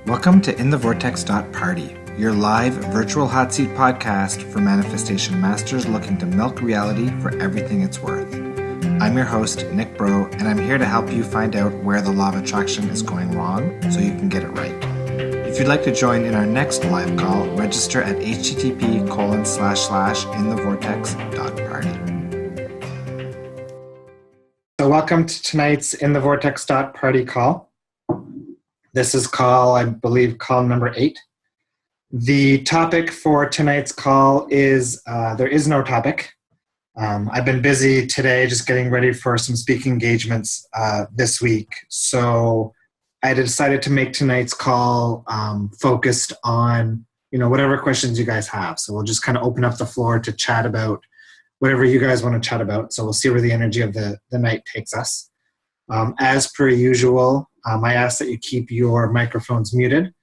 Welcome to InTheVortex.Party, your live virtual hot seat podcast for manifestation masters looking to milk reality for everything it's worth. I'm your host, Nick Bro, and I'm here to help you find out where the law of attraction is going wrong so you can get it right. If you'd like to join in our next live call, register at http://InTheVortex.Party. So welcome to tonight's InTheVortex.Party call. This is call number 8. The topic for tonight's call is, there is no topic. I've been busy today just getting ready for some speaking engagements this week. So I decided to make tonight's call focused on, whatever questions you guys have. So we'll just kind of open up the floor to chat about whatever you guys want to chat about. So we'll see where the energy of the night takes us. As per usual, I ask that you keep your microphones muted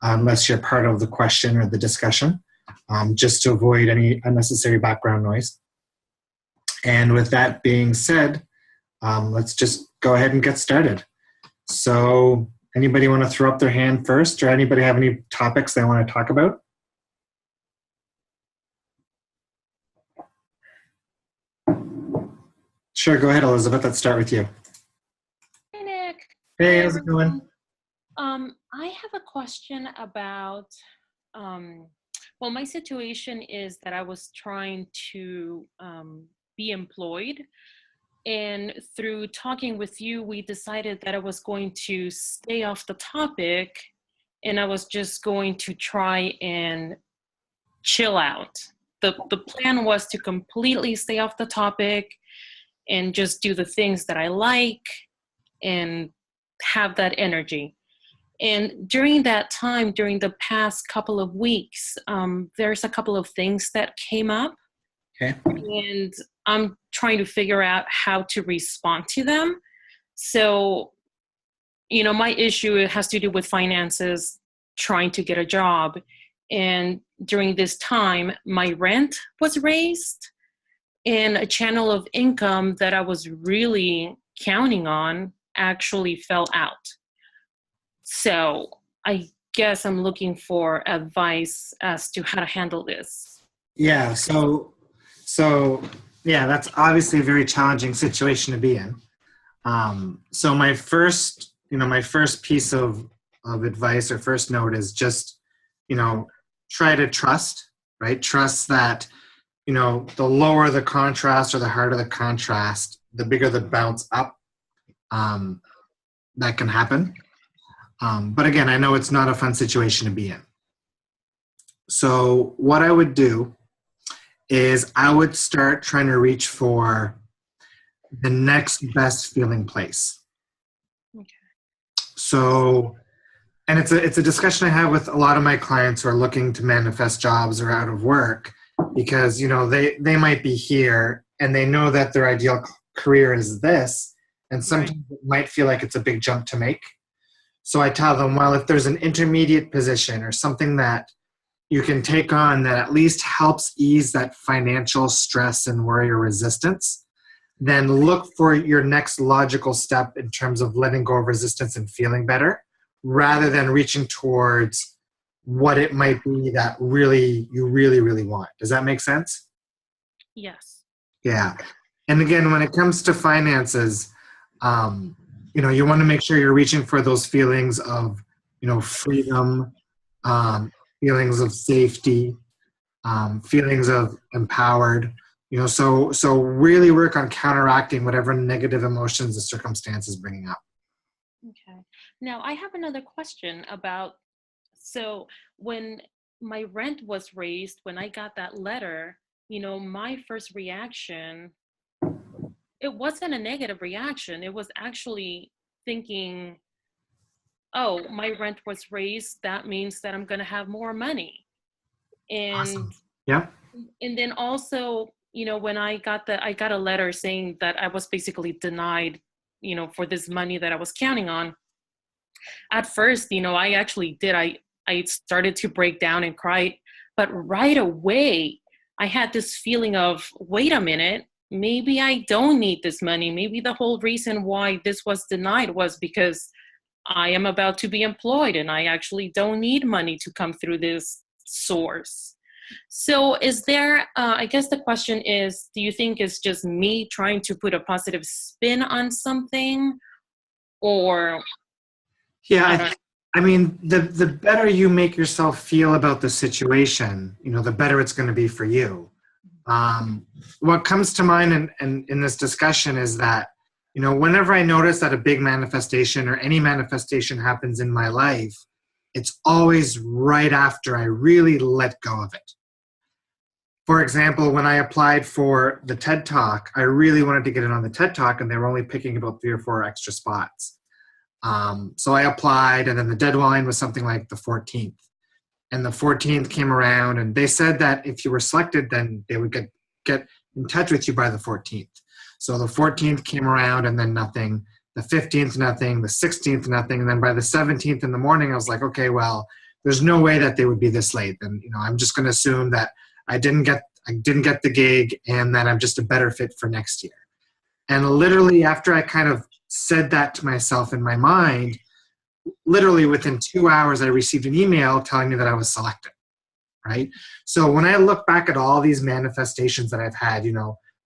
unless you're part of the question or the discussion, just to avoid any unnecessary background noise. And with that being said, let's just go ahead and get started. So anybody want to throw up their hand first, or anybody have any topics they want to talk about? Sure, go ahead, Elizabeth. Let's start with you. Hey, Nick. Hey, how's it going? I have a question about, my situation is that I was trying to be employed. And through talking with you, we decided that I was going to stay off the topic and I was just going to try and chill out. The plan was to completely stay off the topic and just do the things that I like and have that energy. And during that time, during the past couple of weeks, there's a couple of things that came up. Okay. And I'm trying to figure out how to respond to them. So, my issue has to do with finances, trying to get a job. And during this time, my rent was raised and a channel of income that I was really counting on actually fell out. So I guess I'm looking for advice as to how to handle this. Yeah, so that's obviously a very challenging situation to be in. So my first piece of advice or first note is just, try to trust, right? Trust that, the lower the contrast or the harder the contrast, the bigger the bounce up that can happen. But again, I know it's not a fun situation to be in. So what I would do is I would start trying to reach for the next best feeling place. Okay. So, and it's a discussion I have with a lot of my clients who are looking to manifest jobs or out of work, because, they might be here and they know that their ideal career is this, and sometimes it might feel like it's a big jump to make. So I tell them, well, if there's an intermediate position or something that you can take on that at least helps ease that financial stress and worry or resistance, then look for your next logical step in terms of letting go of resistance and feeling better, rather than reaching towards what it might be that you really want. Does that make sense? Yes. Yeah. And again, when it comes to finances, you want to make sure you're reaching for those feelings of, freedom, feelings of safety, feelings of empowered, so really work on counteracting whatever negative emotions the circumstance is bringing up. Okay. Now I have another question about, so when my rent was raised, when I got that letter, my first reaction, it wasn't a negative reaction. It was actually thinking, oh, my rent was raised. That means that I'm going to have more money. And Awesome. Yeah. And then also, when I got a letter saying that I was basically denied, for this money that I was counting on. At first, I actually did. I started to break down and cry, but right away I had this feeling of, wait a minute, maybe I don't need this money. Maybe the whole reason why this was denied was because I am about to be employed and I actually don't need money to come through this source. So is there, I guess the question is, do you think it's just me trying to put a positive spin on something, or Yeah, I don't I mean, the better you make yourself feel about the situation, the better it's going to be for you. What comes to mind in this discussion is that, whenever I notice that a big manifestation or any manifestation happens in my life, it's always right after I really let go of it. For example, when I applied for the TED Talk, I really wanted to get in on the TED Talk, and they were only picking about 3 or 4 extra spots. So I applied, and then the deadline was something like the 14th. And the 14th came around, and they said that if you were selected, then they would get in touch with you by the 14th. So the 14th came around, and then nothing. The 15th, nothing. The 16th, nothing. And then by the 17th in the morning, I was like, okay, well, there's no way that they would be this late. And I'm just going to assume that I didn't get the gig, and that I'm just a better fit for next year. And literally after I kind of said that to myself in my mind, literally within 2 hours, I received an email telling me that I was selected, right? So when I look back at all these manifestations that I've had,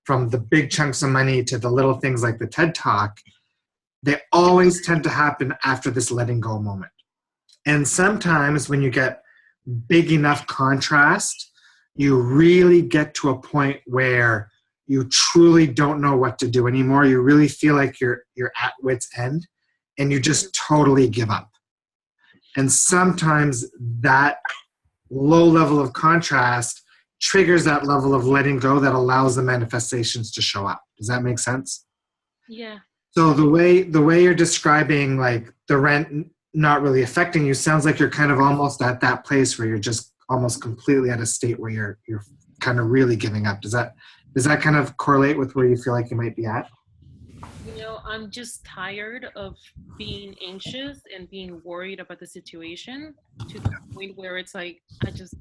from the big chunks of money to the little things like the TED Talk, they always tend to happen after this letting go moment. And sometimes when you get big enough contrast, you really get to a point where you truly don't know what to do anymore. You really feel like you're at wit's end, and you just totally give up. And sometimes that low level of contrast triggers that level of letting go that allows the manifestations to show up. Does that make sense? Yeah. So the way you're describing like the rent not really affecting you sounds like you're kind of almost at that place where you're just almost completely at a state where you're kind of really giving up. Does that kind of correlate with where you feel like you might be at? I'm just tired of being anxious and being worried about the situation, to the point where it's like I just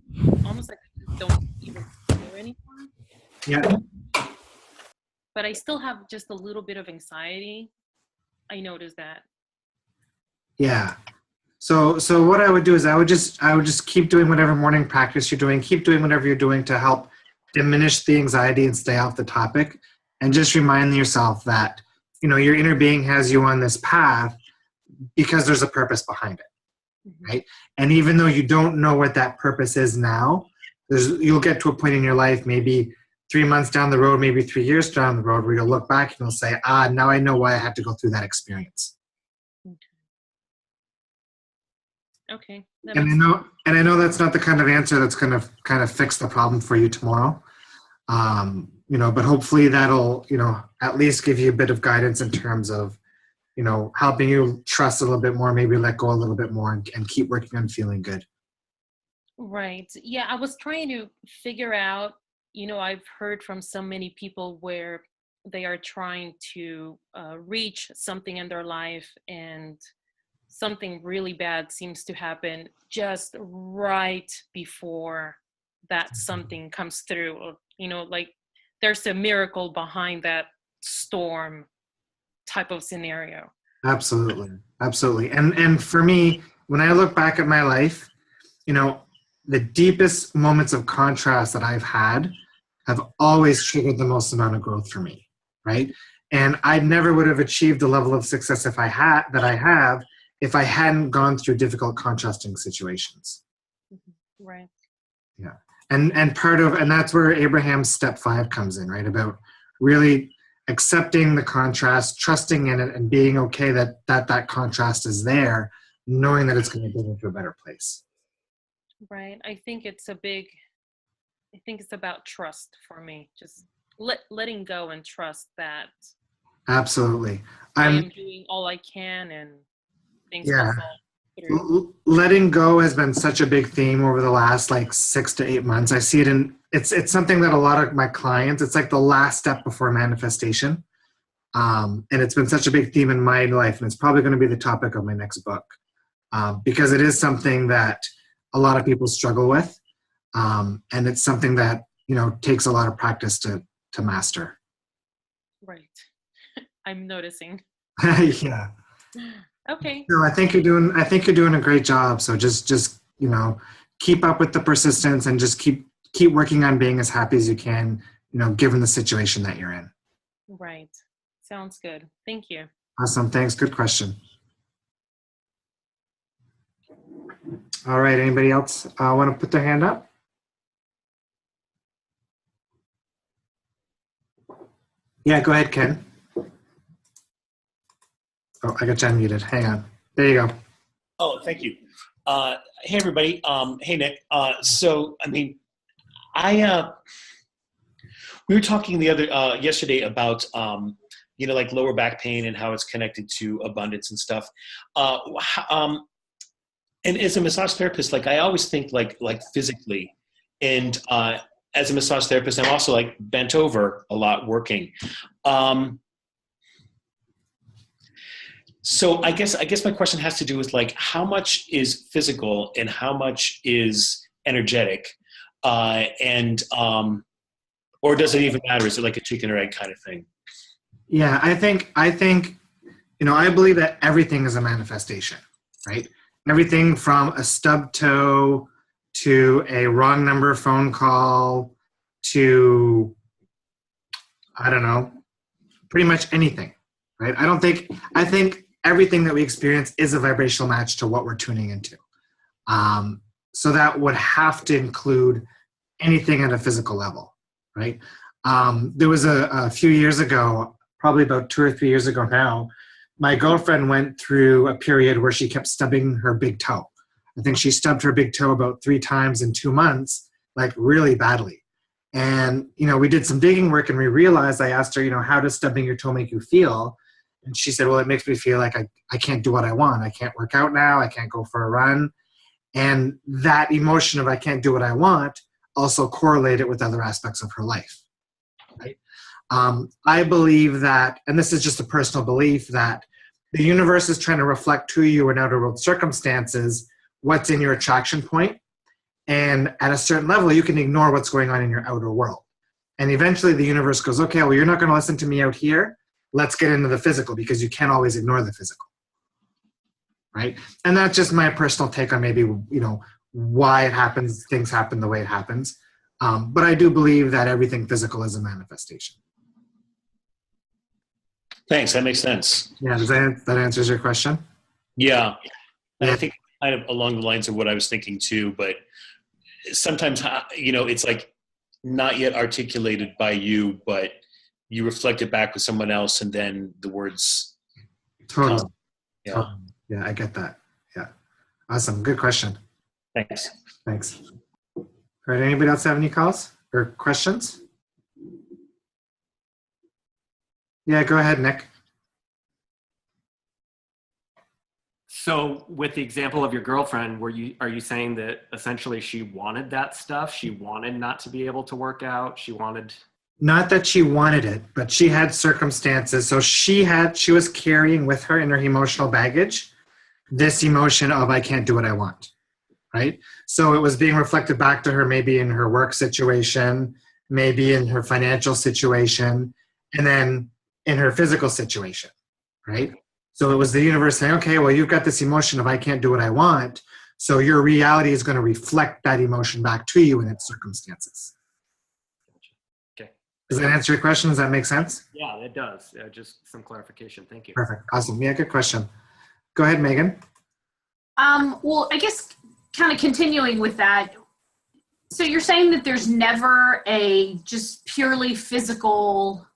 almost like I just don't even care anymore. Yeah. But I still have just a little bit of anxiety. I noticed that. Yeah. So what I would do is I would just keep doing whatever morning practice you're doing, keep doing whatever you're doing to help diminish the anxiety and stay off the topic, and just remind yourself that your inner being has you on this path because there's a purpose behind it, right? And even though you don't know what that purpose is now, you'll get to a point in your life, maybe 3 months down the road, maybe 3 years down the road, where you'll look back and you'll say, now I know why I had to go through that experience. Okay. And I know that's not the kind of answer that's going to kind of fix the problem for you tomorrow. But hopefully that'll, at least give you a bit of guidance in terms of, helping you trust a little bit more, maybe let go a little bit more, and keep working on feeling good. Right. Yeah, I was trying to figure out, I've heard from so many people where they are trying to reach something in their life, and something really bad seems to happen just right before that something comes through, or like there's a miracle behind that storm type of scenario. Absolutely. And for me, when I look back at my life, the deepest moments of contrast that I've had have always triggered the most amount of growth for me, right? And I never would have achieved the level of success if I have if I hadn't gone through difficult contrasting situations. Right. Yeah. And that's where Abraham's step 5 comes in, right? About really accepting the contrast, trusting in it, and being okay that contrast is there, knowing that it's going to get into a better place. Right. I think it's about trust for me. Just letting go and trust that Absolutely. I am doing all I can, and things will fall through. Letting go has been such a big theme over the last 6 to 8 months. I see it it's something that a lot of my clients, it's like the last step before manifestation. And it's been such a big theme in my life, and it's probably going to be the topic of my next book, because it is something that a lot of people struggle with. And it's something that, takes a lot of practice to master. Right. I'm noticing. Yeah. Okay. No, I think you're doing a great job. So just, keep up with the persistence and just keep working on being as happy as you can, given the situation that you're in. Right. Sounds good. Thank you. Awesome. Thanks. Good question. All right. Anybody else want to put their hand up? Yeah, go ahead, Ken. Oh, I got you unmuted. Hang on. There you go. Oh, thank you. Hey, everybody. Hey, Nick. We were talking yesterday about, like lower back pain and how it's connected to abundance and stuff. And as a massage therapist, like I always think like physically, and as a massage therapist, I'm also like bent over a lot working. So I guess my question has to do with like how much is physical and how much is energetic, or does it even matter? Is it like a chicken or egg kind of thing? Yeah, I think, I believe that everything is a manifestation, right? Everything from a stub toe to a wrong number phone call to, I don't know, pretty much anything, right? I think everything that we experience is a vibrational match to what we're tuning into. So that would have to include anything at a physical level, right? There was a few years ago, probably about 2 or 3 years ago now, my girlfriend went through a period where she kept stubbing her big toe. I think she stubbed her big toe about 3 times in 2 months, like really badly. And, we did some digging work and we realized, I asked her, how does stubbing your toe make you feel? And she said, well, it makes me feel like I can't do what I want. I can't work out now. I can't go for a run. And that emotion of I can't do what I want also correlated with other aspects of her life. Right? I believe that, and this is just a personal belief, that the universe is trying to reflect to you in outer world circumstances what's in your attraction point. And at a certain level, you can ignore what's going on in your outer world. And eventually the universe goes, okay, well, you're not going to listen to me out here. Let's get into the physical, because you can't always ignore the physical. Right? And that's just my personal take on maybe, why it happens, things happen the way it happens. But I do believe that everything physical is a manifestation. Thanks. That makes sense. Yeah, that answers your question? Yeah. And Yeah. I think kind of along the lines of what I was thinking too, but sometimes, it's like not yet articulated by you, but you reflect it back with someone else and then the words Totally. come. Yeah. Totally. Yeah, I get that. Yeah. Awesome. Good question. Thanks. Thanks. All right. Anybody else have any calls or questions? Yeah, go ahead, Nick. So with the example of your girlfriend, are you saying that essentially she wanted that stuff? She wanted not to be able to work out. She wanted... Not that she wanted it, but she had circumstances. So she was carrying with her in her emotional baggage this emotion of I can't do what I want, right? So it was being reflected back to her maybe in her work situation, maybe in her financial situation, and then in her physical situation, right? So it was the universe saying, okay, well, you've got this emotion of I can't do what I want, so your reality is going to reflect that emotion back to you in its circumstances. Okay. Does that answer your question? Does that make sense? Yeah, it does. Just some clarification. Thank you. Perfect. Awesome. Yeah, good question. Go ahead, Megan. Well, I guess kind of continuing with that. So you're saying that there's never a just purely physical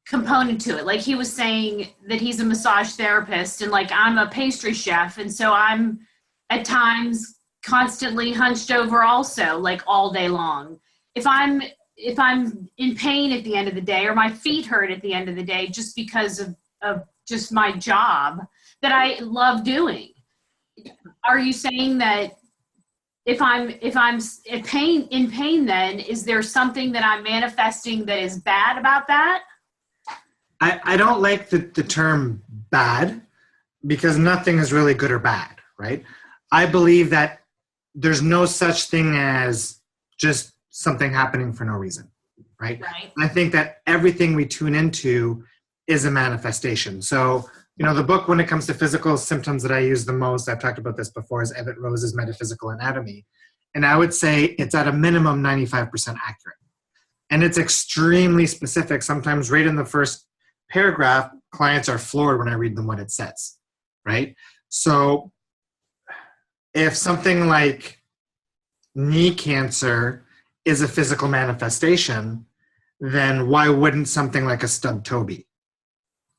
component to it. Like he was saying that he's a massage therapist and like I'm a pastry chef. And so I'm at times constantly hunched over also, like all day long. If I'm in pain at the end of the day or my feet hurt at the end of the day, just because of just my job that I love doing. Are you saying that if I'm in pain, then is there something that I'm manifesting that is bad about that? I don't like the term bad, because nothing is really good or bad, right? I believe that there's no such thing as just something happening for no reason, right? Right. I think that everything we tune into is a manifestation. So The book, when it comes to physical symptoms that I use the most, I've talked about this before, is Everett Rose's Metaphysical Anatomy. And I would say it's at a minimum 95% accurate. And it's extremely specific. Sometimes right in the first paragraph, clients are floored when I read them what it says, right? So if something like knee cancer is a physical manifestation, then why wouldn't something like a stubbed toe be?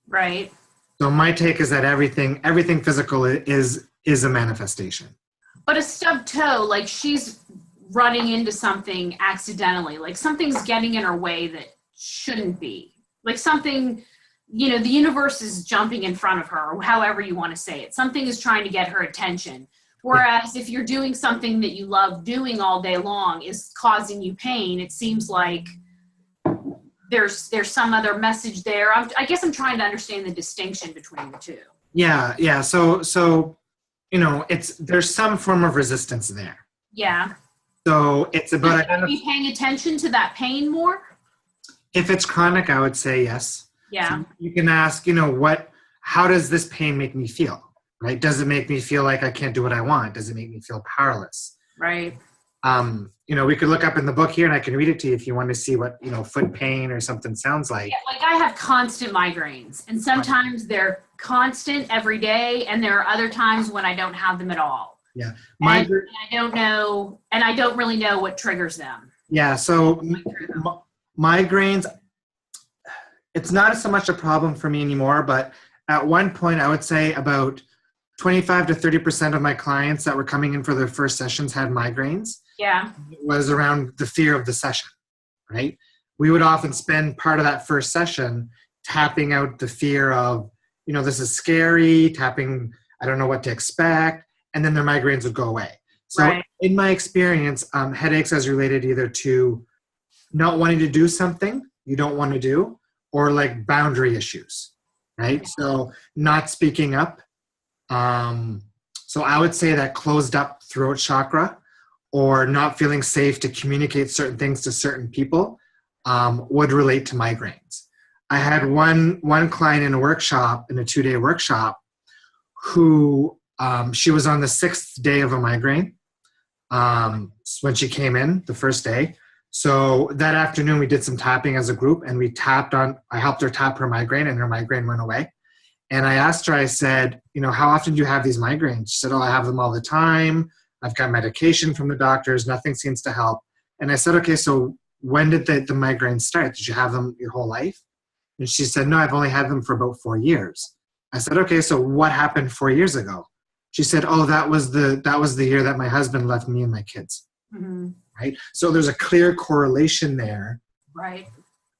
Right. So my take is that everything physical is a manifestation. But a stubbed toe, like she's running into something accidentally, like something's getting in her way that shouldn't be. Like something, the universe is jumping in front of her, or however you want to say it. Something is trying to get her attention. Whereas if you're doing something that you love doing all day long is causing you pain, it seems like there's some other message there. I guess I'm trying to understand the distinction between the two. Yeah. So there's some form of resistance there. Yeah. So it's about be paying attention to that pain more. If it's chronic, I would say yes. Yeah. So you can ask, how does this pain make me feel? Right? Does it make me feel like I can't do what I want? Does it make me feel powerless? Right. We could look up in the book here and I can read it to you if you want to see what, foot pain or something sounds like. Yeah, like I have constant migraines, and sometimes they're constant every day, and there are other times when I don't have them at all. Yeah. And I don't know, and I don't really know what triggers them. Yeah. So migraines, it's not so much a problem for me anymore, but at one point I would say about 25 to 30% of my clients that were coming in for their first sessions had migraines. Yeah. It was around the fear of the session, right? We would often spend part of that first session tapping out the fear of, this is scary, tapping, I don't know what to expect, and then their migraines would go away. So right. In my experience, headaches is related either to not wanting to do something you don't want to do, or like boundary issues, right? So not speaking up. So I would say that closed up throat chakra or not feeling safe to communicate certain things to certain people would relate to migraines. I had one client in a 2-day workshop, who she was on the 6th day of a migraine when she came in the first day. So that afternoon we did some tapping as a group, and I helped her tap her migraine, and her migraine went away. And I asked her, I said, how often do you have these migraines? She said, I have them all the time. I've got medication from the doctors. Nothing seems to help. And I said, okay, so when did the migraines start? Did you have them your whole life? And she said, no, I've only had them for about 4 years. I said, okay, so what happened 4 years ago? She said, that was the year that my husband left me and my kids. Mm-hmm. Right? So there's a clear correlation there. Right.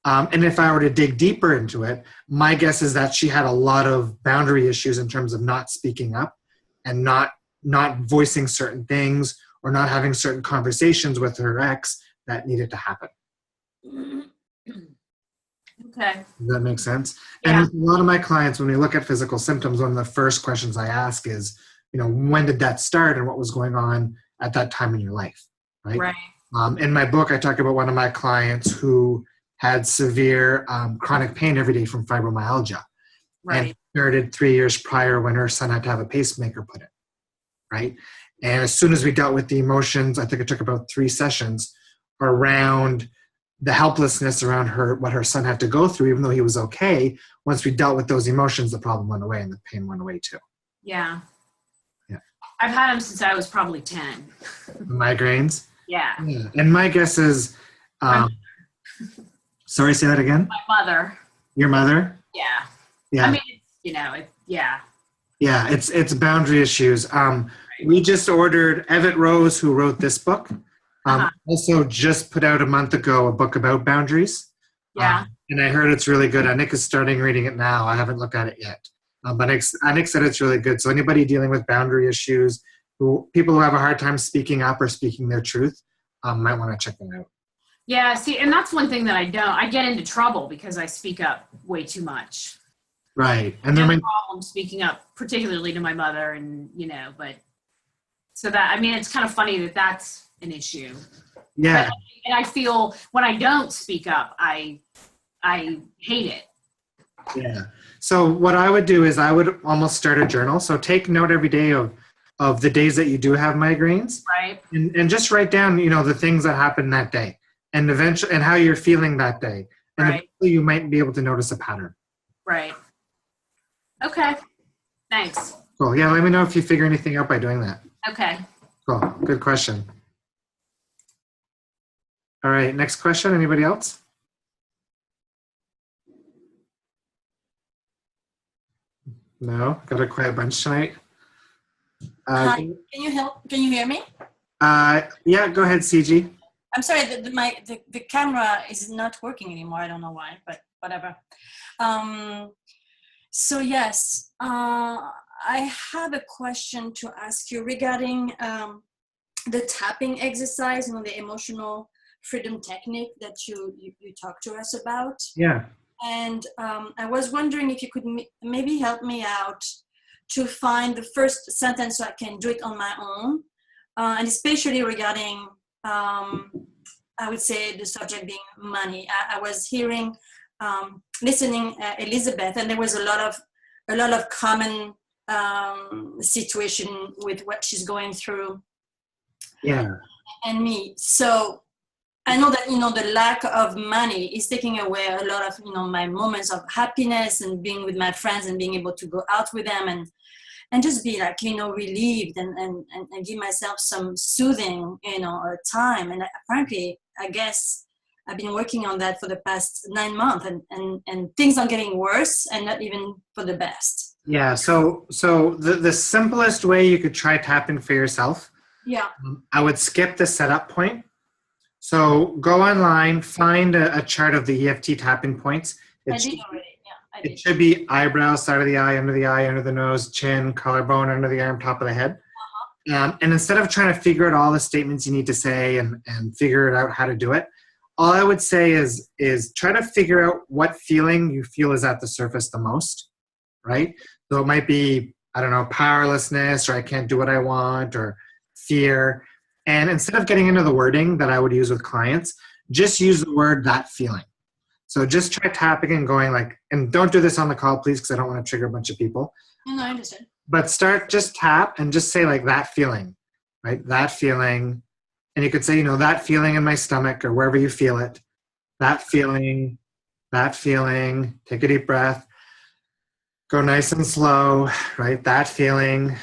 And if I were to dig deeper into it, my guess is that she had a lot of boundary issues in terms of not speaking up and not voicing certain things, or not having certain conversations with her ex that needed to happen. Okay. Does that make sense? Yeah. And with a lot of my clients, when we look at physical symptoms, one of the first questions I ask is, when did that start and what was going on at that time in your life? Right. Right. In my book, I talk about one of my clients who had severe chronic pain every day from fibromyalgia. Right. And started 3 years prior when her son had to have a pacemaker put in. Right. And as soon as we dealt with the emotions, I think it took about 3 sessions around the helplessness around what her son had to go through, even though he was okay. Once we dealt with those emotions, the problem went away and the pain went away too. Yeah. Yeah. I've had them since I was probably 10. Migraines? Yeah. And my guess is, sorry, say that again? My mother. Your mother? Yeah. Yeah. I mean, yeah. Yeah, it's boundary issues. We just ordered Everett Rose, who wrote this book. Also just put out a month ago a book about boundaries. Yeah. And I heard it's really good. Anik is starting reading it now. I haven't looked at it yet. But Anik said it's really good. So anybody dealing with boundary issues, people who have a hard time speaking up or speaking their truth, might want to check them out. Yeah, see, and that's one thing that I get into trouble because I speak up way too much. Right. And no problem speaking up, particularly to my mother, and but so that, I mean, it's kind of funny that that's an issue. Yeah. And I feel when I don't speak up, I hate it. Yeah. So what I would do is I would almost start a journal. So take note every day of the days that you do have migraines, Right. and just write down, the things that happened that day, and eventually, and how you're feeling that day. And Right. eventually you might be able to notice a pattern. Right. Okay. Thanks. Cool. Yeah, let me know if you figure anything out by doing that. Okay. Cool. Good question. All right, next question. Anybody else? No? Got a quiet bunch tonight? Hi, can you help? Can you hear me? Yeah, go ahead, CG. I'm sorry, the camera is not working anymore. I don't know why, but whatever. So yes, I have a question to ask you regarding the tapping exercise, the emotional freedom technique that you talked to us about. Yeah. And I was wondering if you could maybe help me out to find the first sentence so I can do it on my own. And especially regarding, I would say the subject being money. I was hearing, listening Elizabeth, and there was a lot of common situation with what she's going through. Yeah. And me. So I know that, the lack of money is taking away a lot of, my moments of happiness and being with my friends and being able to go out with them and just be like, relieved and give myself some soothing, time. And apparently, I guess I've been working on that for the past 9 months and things are getting worse and not even for the best. Yeah, so the simplest way you could try tapping for yourself, Yeah. I would skip the setup point. So go online, find a chart of the EFT tapping points. I did already. Yeah, I did. It should be eyebrows, side of the eye, under the nose, chin, collarbone, under the arm, top of the head. And instead of trying to figure out all the statements you need to say and figure out how to do it, all I would say is try to figure out what feeling you feel is at the surface the most, right? So it might be, I don't know, powerlessness, or I can't do what I want, or fear. And instead of getting into the wording that I would use with clients, just use the word "that feeling." So just try tapping and going and don't do this on the call, please, because I don't want to trigger a bunch of people. No, I understand. But just tap and just say that feeling, right? That feeling. And you could say, that feeling in my stomach or wherever you feel it. That feeling, take a deep breath. Go nice and slow, right? That feeling,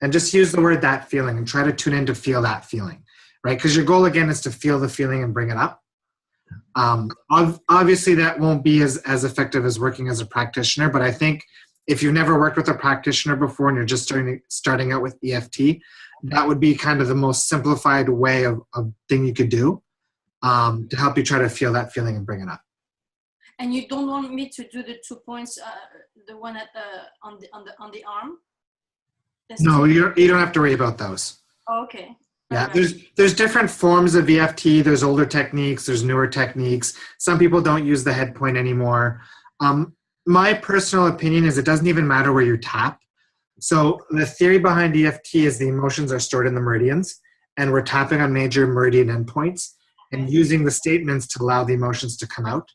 and just use the word "that feeling" and try to tune in to feel that feeling, right? Because your goal again is to feel the feeling and bring it up. Obviously that won't be as effective as working as a practitioner, but I think if you've never worked with a practitioner before and you're just starting out with EFT, that would be kind of the most simplified way of thing you could do to help you try to feel that feeling and bring it up. And you don't want me to do the 2 points, the one at on the arm? No, you don't have to worry about those. Oh, okay. Yeah, Right. there's different forms of EFT. There's older techniques. There's newer techniques. Some people don't use the head point anymore. My personal opinion is it doesn't even matter where you tap. So the theory behind EFT is the emotions are stored in the meridians, and we're tapping on major meridian endpoints and using the statements to allow the emotions to come out.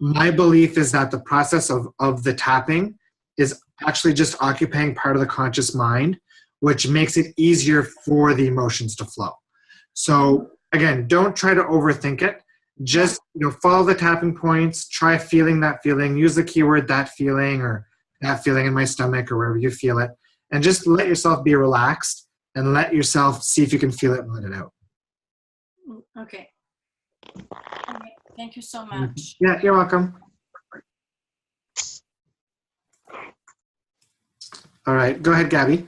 My belief is that the process of the tapping is actually just occupying part of the conscious mind, which makes it easier for the emotions to flow. So again, don't try to overthink it. Just follow the tapping points, try feeling that feeling, use the keyword "that feeling" or "that feeling in my stomach" or wherever you feel it, and just let yourself be relaxed and let yourself see if you can feel it and let it out. Okay. Thank you so much. Yeah, you're welcome. All right, go ahead, Gabby.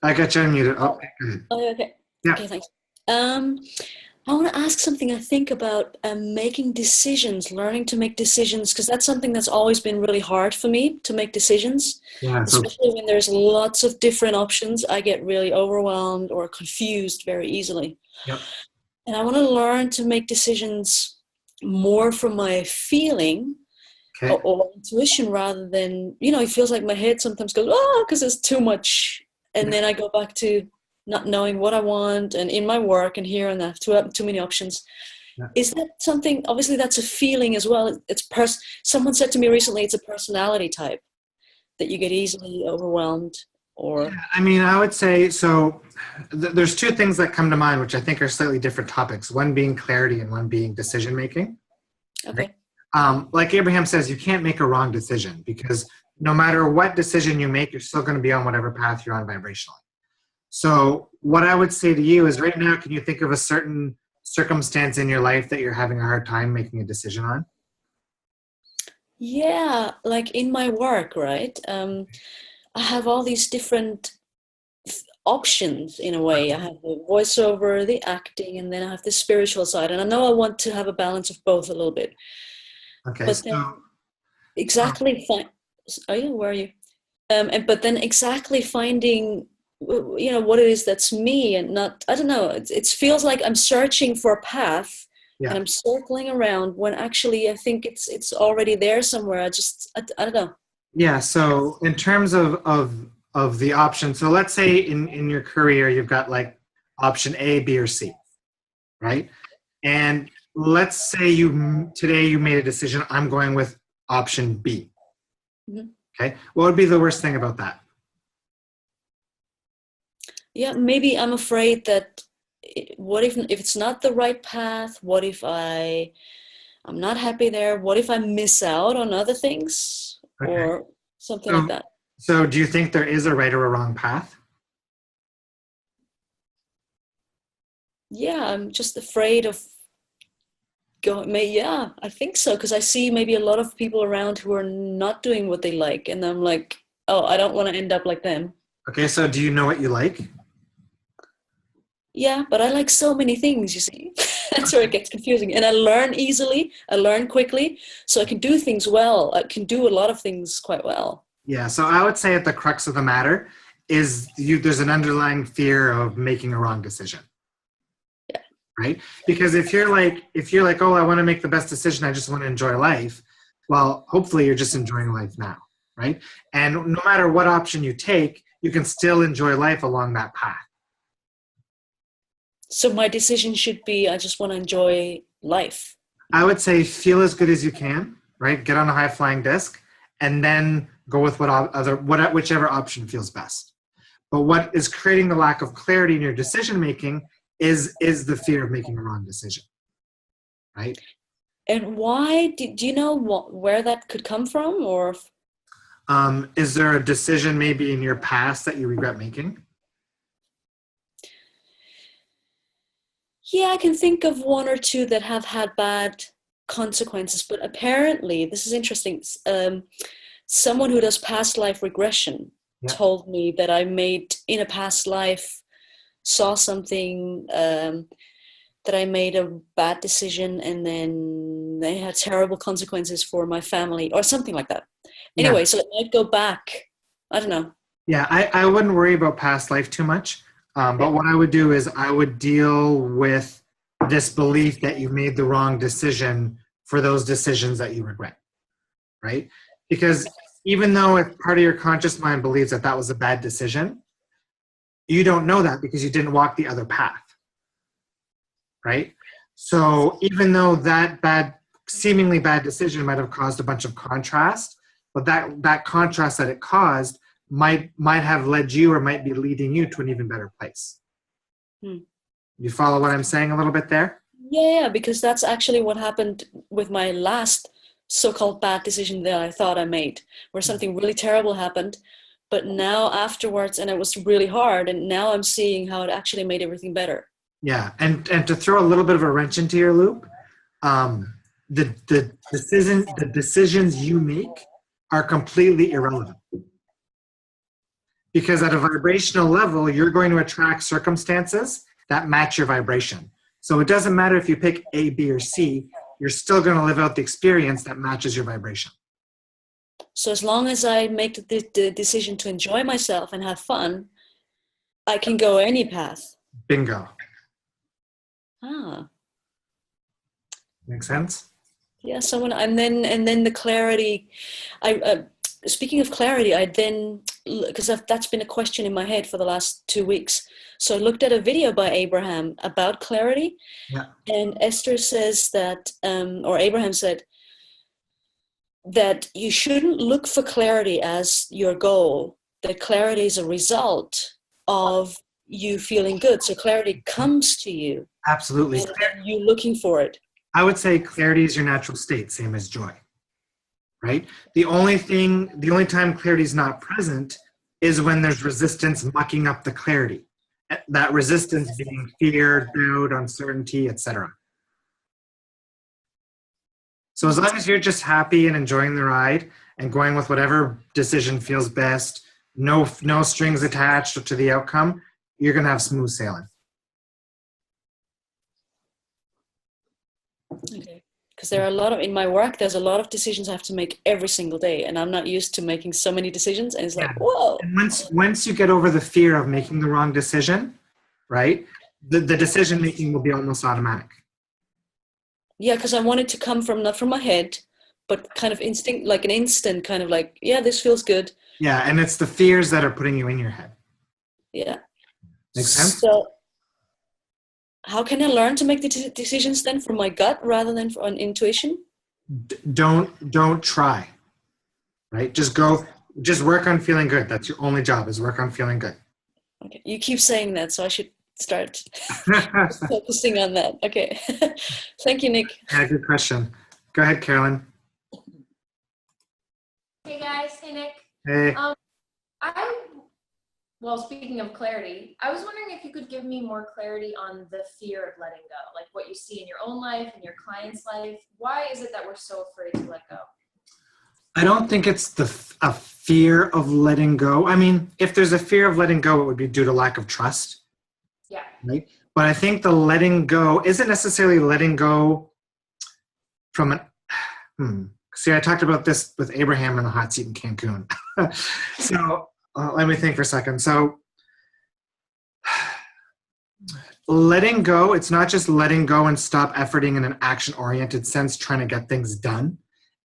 I got you unmuted. Oh, go ahead. Oh, okay. Yeah. Okay, thanks. I want to ask something, I think, about making decisions, learning to make decisions, because that's something that's always been really hard for me, to make decisions. Yeah, so Especially when there's lots of different options, I get really overwhelmed or confused very easily. Yep. And I want to learn to make decisions more from my feeling okay. or intuition rather than, it feels like my head sometimes goes, because there's too much. And then I go back to not knowing what I want, and in my work and here and there, too many options. Yeah. Is that something, obviously that's a feeling as well. Someone said to me recently, it's a personality type that you get easily overwhelmed or. Yeah, I mean, I would say, so there's two things that come to mind, which I think are slightly different topics. One being clarity and one being decision-making. Okay. Like Abraham says, you can't make a wrong decision because no matter what decision you make, you're still going to be on whatever path you're on vibrationally. So what I would say to you is right now, can you think of a certain circumstance in your life that you're having a hard time making a decision on? Yeah, like in my work, right? I have all these different options in a way. I have the voiceover, the acting, and then I have the spiritual side. And I know I want to have a balance of both a little bit. Okay, But then exactly fine. Oh yeah, where are you? But then exactly finding, what it is that's me and not. I don't know. It feels like I'm searching for a path, Yeah. and I'm circling around when actually I think it's already there somewhere. I don't know. Yeah. So in terms of the option, so let's say in your career you've got like option A, B, or C, right? And let's say today you made a decision. I'm going with option B. Mm-hmm. Okay. What would be the worst thing about that? Yeah, maybe I'm afraid that what if it's not the right path? What if I'm not happy there? What if I miss out on other things or something like that? So do you think there is a right or a wrong path? Yeah, I'm just afraid of going. Yeah, I think so because I see maybe a lot of people around who are not doing what they like, and I'm like, oh, I don't want to end up like them. Okay, so do you know what you like? Yeah, but I like so many things, you see. That's where it gets confusing. And I learn easily, I learn quickly, so I can do things well. I can do a lot of things quite well. Yeah, so I would say at the crux of the matter is there's an underlying fear of making a wrong decision. Yeah. Right? Because if you're like, oh, I want to make the best decision, I just want to enjoy life, well, hopefully you're just enjoying life now, right? And no matter what option you take, you can still enjoy life along that path. So my decision should be, I just want to enjoy life. I would say feel as good as you can, right? Get on a high flying disc and then go with whichever option feels best. But what is creating the lack of clarity in your decision making is the fear of making a wrong decision, right? And why, do you know where that could come from? Or is there a decision maybe in your past that you regret making? Yeah, I can think of one or two that have had bad consequences, but apparently, this is interesting, someone who does past life regression told me that I made, in a past life, saw something, that I made a bad decision and then they had terrible consequences for my family or something like that. Anyway, so it might go back. I don't know. Yeah, I wouldn't worry about past life too much. But what I would do is I would deal with this belief that you made the wrong decision for those decisions that you regret, right? Because even though if part of your conscious mind believes that that was a bad decision, you don't know that because you didn't walk the other path, right? So even though that seemingly bad decision might have caused a bunch of contrast, but that contrast that it caused might have led you or might be leading you to an even better place. You follow what I'm saying a little bit there? Yeah, because that's actually what happened with my last so-called bad decision that I thought I made, where something really terrible happened, but now afterwards, and it was really hard, and now I'm seeing how it actually made everything better. Yeah, and to throw a little bit of a wrench into your loop, the decisions you make are completely irrelevant. Because at a vibrational level, you're going to attract circumstances that match your vibration. So it doesn't matter if you pick A, B, or C, you're still going to live out the experience that matches your vibration. So as long as I make the decision to enjoy myself and have fun, I can go any path. Bingo. Ah. Make sense? Yeah, and then the clarity. speaking of clarity, I then, because that's been a question in my head for the last 2 weeks. So I looked at a video by Abraham about clarity. Yeah. And Esther says that, or Abraham said, that you shouldn't look for clarity as your goal, that clarity is a result of you feeling good. So clarity comes to you. Absolutely. And then you looking for it. I would say clarity is your natural state, same as joy, right? The only time clarity is not present is when there's resistance mucking up the clarity. That resistance being fear, doubt, uncertainty, etc. So as long as you're just happy and enjoying the ride and going with whatever decision feels best, no strings attached to the outcome, you're going to have smooth sailing. Okay. Because there are in my work, there's a lot of decisions I have to make every single day, and I'm not used to making so many decisions, and it's like, whoa. And once you get over the fear of making the wrong decision, right, the decision making will be almost automatic. Yeah, because I want it to come from, not from my head, but kind of instinct, like an instant kind of like, yeah, this feels good. Yeah, and it's the fears that are putting you in your head. Yeah. Make sense? So how can I learn to make the decisions then from my gut rather than on intuition? Don't try, right? Just work on feeling good. That's your only job, is work on feeling good. Okay. You keep saying that, so I should start focusing on that. Okay. Thank you, Nick. Yeah, good question. Go ahead, Carolyn. Hey guys, hey Nick. Hey. Well, speaking of clarity, I was wondering if you could give me more clarity on the fear of letting go, like what you see in your own life and your client's life. Why is it that we're so afraid to let go? I don't think it's a fear of letting go. I mean, if there's a fear of letting go, it would be due to lack of trust. Yeah. Right? But I think the letting go isn't necessarily letting go from See, I talked about this with Abraham in the hot seat in Cancun. So let me think for a second. So letting go, it's not just letting go and stop efforting in an action-oriented sense, trying to get things done.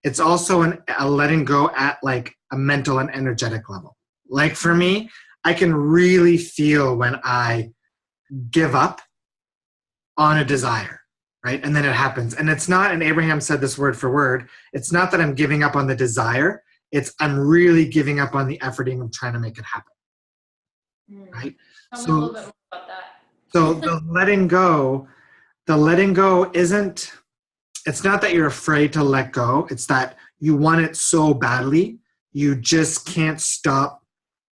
It's also a letting go at like a mental and energetic level. Like for me, I can really feel when I give up on a desire, right? And then it happens. And it's not, and Abraham said this word for word, it's not that I'm giving up on the desire, it's I'm really giving up on the efforting of trying to make it happen, right? Tell me a little bit more about that. So the letting go isn't, it's not that you're afraid to let go, it's that you want it so badly, you just can't stop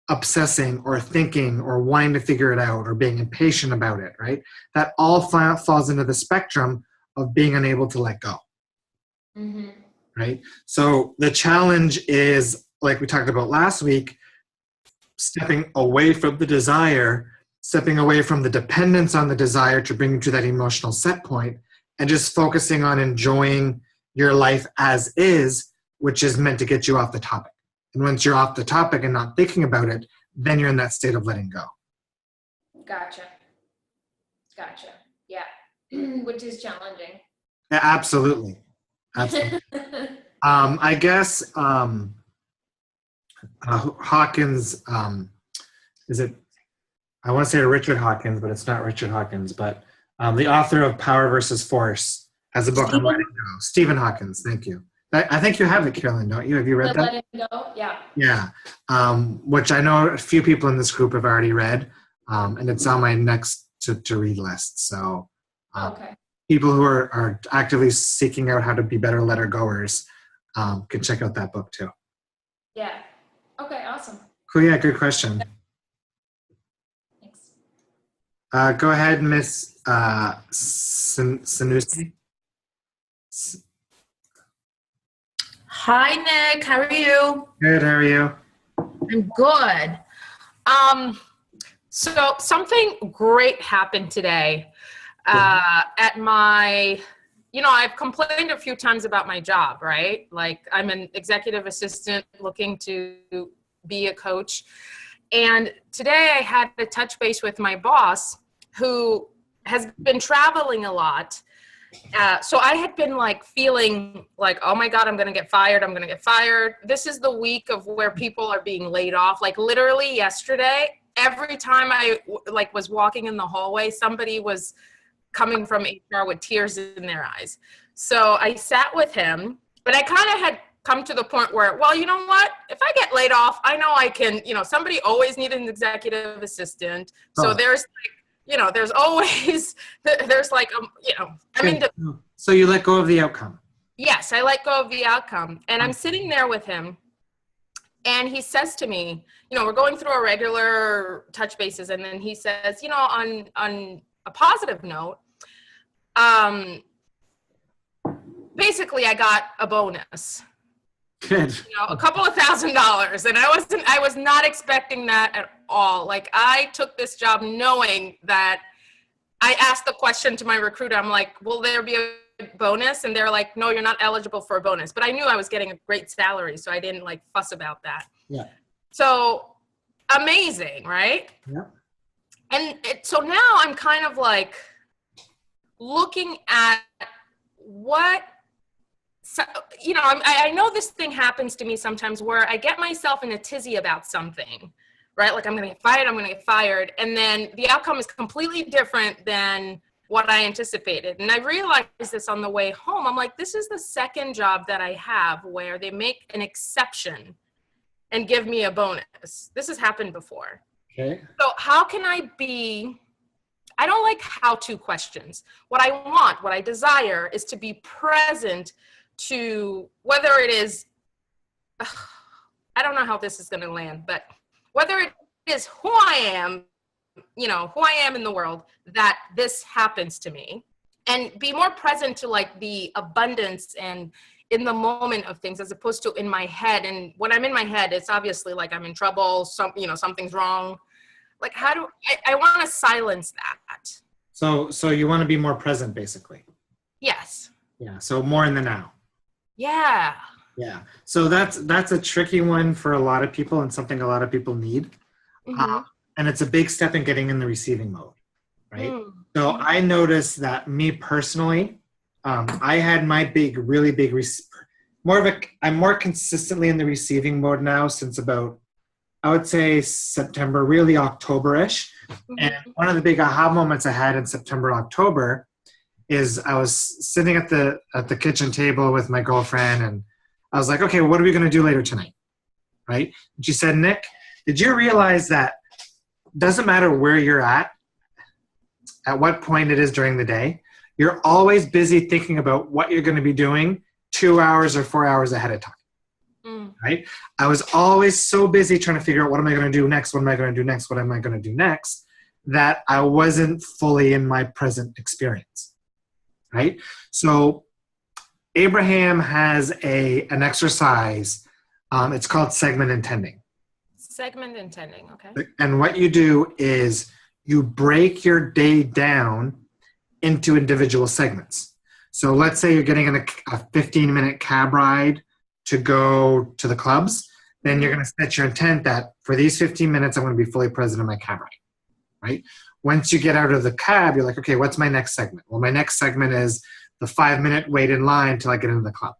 obsessing or thinking or wanting to figure it out or being impatient about it, right? That all falls into the spectrum of being unable to let go. Mm-hmm. Right? So the challenge is, like we talked about last week, stepping away from the desire, stepping away from the dependence on the desire to bring you to that emotional set point, and just focusing on enjoying your life as is, which is meant to get you off the topic. And once you're off the topic and not thinking about it, then you're in that state of letting go. Gotcha. Yeah. Which is challenging. Yeah, absolutely. I guess Hawkins, is it, I want to say Richard Hawkins, but it's not Richard Hawkins, but the author of Power versus Force has a book on letting go. Stephen Hawkins, thank you. I think you have it, Carolyn, don't you? Have you read that? Letting go, yeah. Yeah, which I know a few people in this group have already read, and it's on my next to read list. So Okay. People who are actively seeking out how to be better letter goers can check out that book too. Yeah. Okay, awesome. Cool, yeah, good question. Thanks. Go ahead, Miss Sanusi. Hi, Nick. How are you? Good, how are you? I'm good. So something great happened today at my, I've complained a few times about my job, right? Like I'm an executive assistant looking to be a coach. And today I had to touch base with my boss who has been traveling a lot. So I had been like feeling like, oh my God, I'm going to get fired. I'm going to get fired. This is the week of where people are being laid off. Like literally yesterday, every time I like was walking in the hallway, somebody was coming from HR with tears in their eyes. So I sat with him, but I kind of had come to the point where, well, you know what? If I get laid off, I know I can, somebody always needed an executive assistant. So there's like, there's always, there's like, I mean. So you let go of the outcome. Yes, I let go of the outcome. And I'm sitting there with him and he says to me, we're going through our regular touch bases. And then he says, on a positive note, basically I got a bonus. Good. A couple of $1,000s. And I was not expecting that at all. Like I took this job knowing that I asked the question to my recruiter. I'm like, will there be a bonus? And they're like, no, you're not eligible for a bonus. But I knew I was getting a great salary. So I didn't like fuss about that. Yeah. So amazing. Right. Yeah. And so now I'm kind of like looking at what, so, I know this thing happens to me sometimes where I get myself in a tizzy about something, right? Like I'm going to get fired. And then the outcome is completely different than what I anticipated. And I realized this on the way home. I'm like, this is the second job that I have where they make an exception and give me a bonus. This has happened before. Okay. So how can I don't like how-to questions. What I desire is to be present to whether it is, I don't know how this is going to land, but whether it is who I am, who I am in the world, that this happens to me, and be more present to like the abundance and in the moment of things as opposed to in my head. And when I'm in my head, it's obviously like I'm in trouble, something's wrong. Like how do I want to silence that. So you want to be more present basically. Yes. Yeah. So more in the now. Yeah. Yeah. So that's a tricky one for a lot of people and something a lot of people need. Mm-hmm. And it's a big step in getting in the receiving mode, right? Mm-hmm. So I noticed that me personally, I had my really big, I'm more consistently in the receiving mode now since about, I would say September, really October-ish. Mm-hmm. And one of the big aha moments I had in September, October is I was sitting at the kitchen table with my girlfriend and I was like, okay, what are we going to do later tonight? Right? And she said, Nick, did you realize that doesn't matter where you're at what point it is during the day, you're always busy thinking about what you're going to be doing 2 hours or 4 hours ahead of time. Mm. Right? I was always so busy trying to figure out what am I going to do next? What am I going to do next? What am I going to do next? That I wasn't fully in my present experience. Right? So Abraham has an exercise. It's called segment intending. Segment intending, okay. And what you do is you break your day down into individual segments. So let's say you're getting in a 15-minute cab ride to go to the clubs. Then you're going to set your intent that for these 15 minutes, I'm going to be fully present in my cab ride, right? Once you get out of the cab, you're like, okay, what's my next segment? Well, my next segment is the 5-minute wait in line till I get into the club,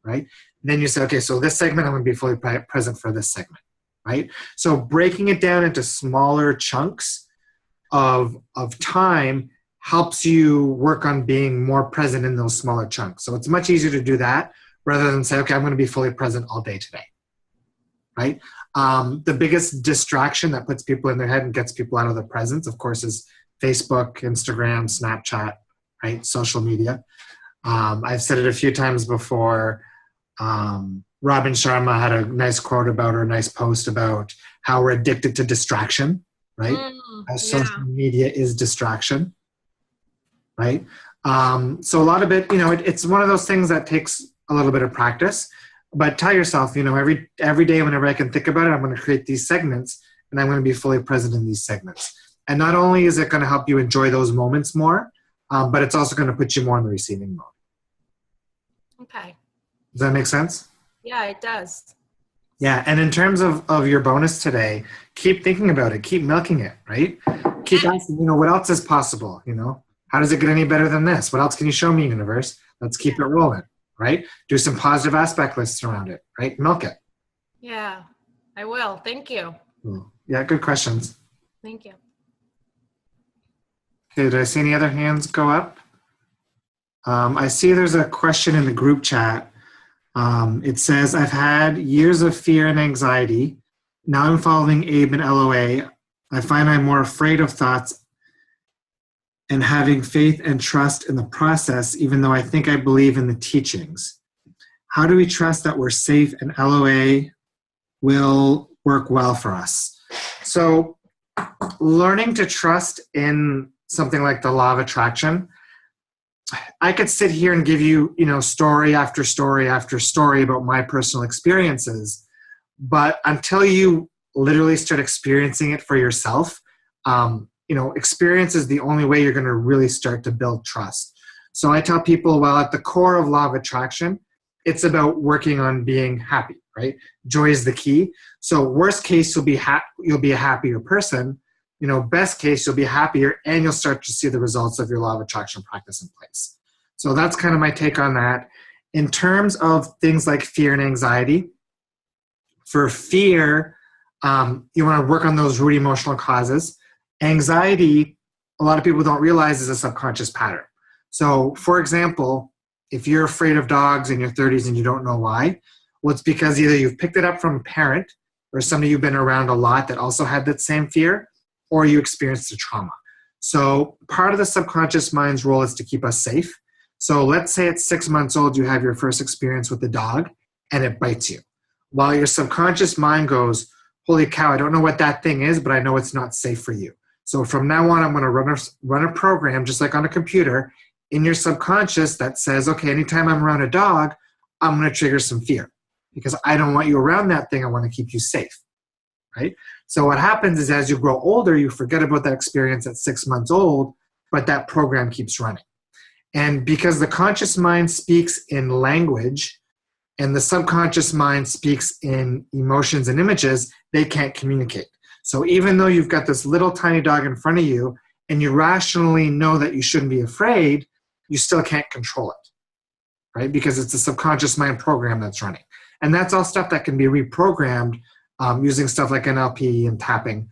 right? Then you say, okay, so this segment, I'm going to be fully present for this segment, right? So breaking it down into smaller chunks of time helps you work on being more present in those smaller chunks. So it's much easier to do that rather than say, okay, I'm going to be fully present all day today, right? The biggest distraction that puts people in their head and gets people out of the presence, of course, is Facebook, Instagram, Snapchat, right? Social media. I've said it a few times before. Robin Sharma had a nice quote about, or a nice post about how we're addicted to distraction, right? How social media is distraction, right? So a lot of it, it's one of those things that takes a little bit of practice, but tell yourself, every day whenever I can think about it, I'm going to create these segments and I'm going to be fully present in these segments. And not only is it going to help you enjoy those moments more, but it's also going to put you more in the receiving mode. Okay. Does that make sense? Yeah, it does. Yeah, and in terms of your bonus today, keep thinking about it. Keep milking it, right? Keep asking, what else is possible, How does it get any better than this? What else can you show me, universe? Let's keep it rolling, right? Do some positive aspect lists around it, right? Milk it. Yeah, I will. Thank you. Yeah, good questions. Thank you. Okay, did I see any other hands go up? I see there's a question in the group chat. It says, I've had years of fear and anxiety. Now I'm following Abe and LOA. I find I'm more afraid of thoughts and having faith and trust in the process, even though I think I believe in the teachings. How do we trust that we're safe and LOA will work well for us? So learning to trust in something like the law of attraction, I could sit here and give you, story after story after story about my personal experiences, but until you literally start experiencing it for yourself, experience is the only way you're going to really start to build trust. So I tell people, well, at the core of law of attraction, it's about working on being happy, right? Joy is the key. So worst case, you'll be a happier person. Best case, you'll be happier and you'll start to see the results of your law of attraction practice in place. So that's kind of my take on that. In terms of things like fear and anxiety, for fear, you want to work on those root emotional causes. Anxiety, a lot of people don't realize, is a subconscious pattern. So, for example, if you're afraid of dogs in your 30s and you don't know why, well, it's because either you've picked it up from a parent or somebody you've been around a lot that also had that same fear, or you experienced a trauma. So part of the subconscious mind's role is to keep us safe. So let's say at 6 months old, you have your first experience with the dog and it bites you. While your subconscious mind goes, holy cow, I don't know what that thing is, but I know it's not safe for you. So from now on, I'm going to run a program, just like on a computer, in your subconscious that says, okay, anytime I'm around a dog, I'm going to trigger some fear because I don't want you around that thing. I want to keep you safe, right? So what happens is as you grow older, you forget about that experience at 6 months old, but that program keeps running. And because the conscious mind speaks in language and the subconscious mind speaks in emotions and images, they can't communicate. So even though you've got this little tiny dog in front of you and you rationally know that you shouldn't be afraid, you still can't control it, right? Because it's a subconscious mind program that's running. And that's all stuff that can be reprogrammed using stuff like NLP and tapping.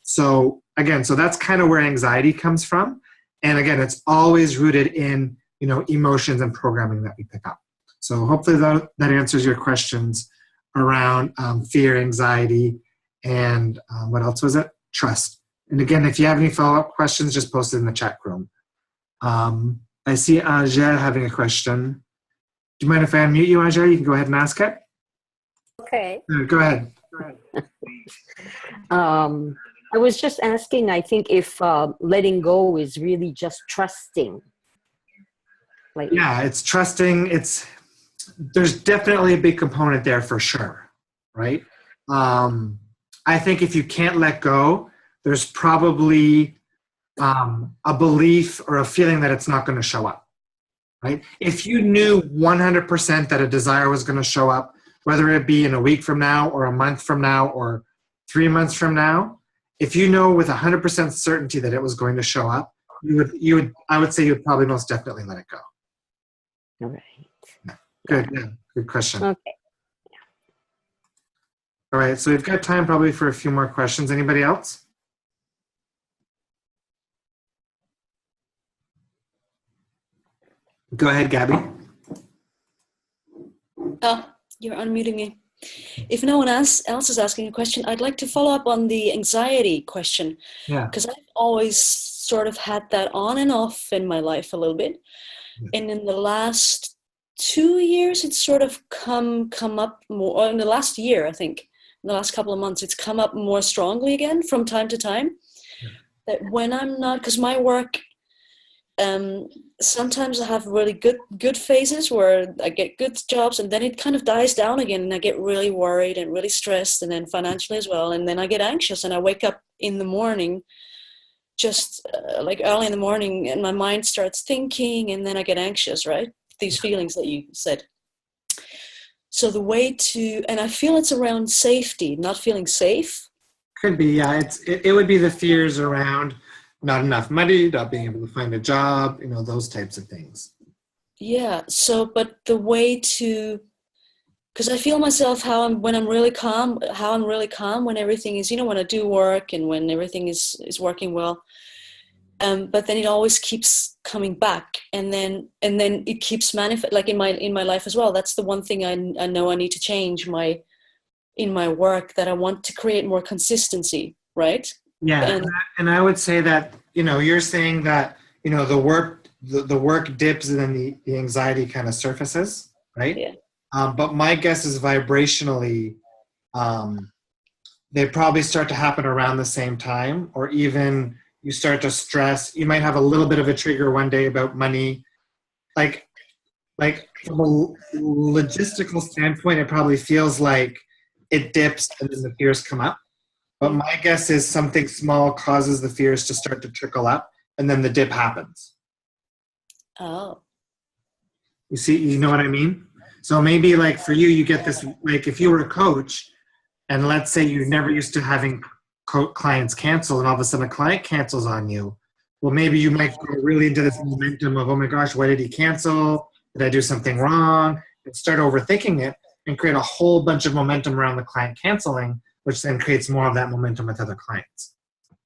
So that's kind of where anxiety comes from. And again, it's always rooted in, emotions and programming that we pick up. So hopefully that answers your questions around fear, anxiety, and what else was it? Trust. And again, if you have any follow-up questions, just post it in the chat room. I see Angel having a question. Do you mind if I unmute you, Angel? You can go ahead and ask it. Okay. Go ahead. I was just asking, I think if letting go is really just trusting. It's trusting. There's definitely a big component there for sure, right? I think if you can't let go, there's probably a belief or a feeling that it's not going to show up, right? If you knew 100% that a desire was going to show up, whether it be in a week from now or a month from now or 3 months from now, if you know with 100% certainty that it was going to show up, I would say you would probably most definitely let it go. All right. Yeah. Good. Yeah. Good question. Okay. All right. So we've got time probably for a few more questions. Anybody else? Go ahead, Gabby. You're unmuting me. If no one else is asking a question, I'd like to follow up on the anxiety question. Yeah. Because I've always sort of had that on and off in my life a little bit. Yeah. And in the last 2 years, it's sort of come up more, or in the last year, I think, in the last couple of months, it's come up more strongly again from time to time. Yeah. That when I'm not, because my work, sometimes I have really good phases where I get good jobs and then it kind of dies down again and I get really worried and really stressed and then financially as well. And then I get anxious and I wake up in the morning, just like early in the morning, and my mind starts thinking and then I get anxious, right? These feelings that you said. So the way to, and I feel it's around safety, not feeling safe. Could be, yeah. It would be the fears around not enough money, not being able to find a job, those types of things. Yeah. So, but the way to, because I feel myself when I'm really calm, when everything is, when I do work and when everything is working well. But then it always keeps coming back, and then it keeps like in my life as well. That's the one thing I know I need to change in my work, that I want to create more consistency, right? Yeah, and I would say that you're saying that the work dips and then the anxiety kind of surfaces, right? Yeah. But my guess is vibrationally, they probably start to happen around the same time, or even you start to stress. You might have a little bit of a trigger one day about money. Like from a logistical standpoint, it probably feels like it dips and then the fears come up. But my guess is something small causes the fears to start to trickle up, and then the dip happens. Oh. You see, you know what I mean? So maybe like for you, you get this, like if you were a coach, and let's say you never used to having clients cancel, and all of a sudden a client cancels on you. Well, maybe you might go really into this momentum of, oh my gosh, why did he cancel? Did I do something wrong? And start overthinking it and create a whole bunch of momentum around the client canceling, which then creates more of that momentum with other clients.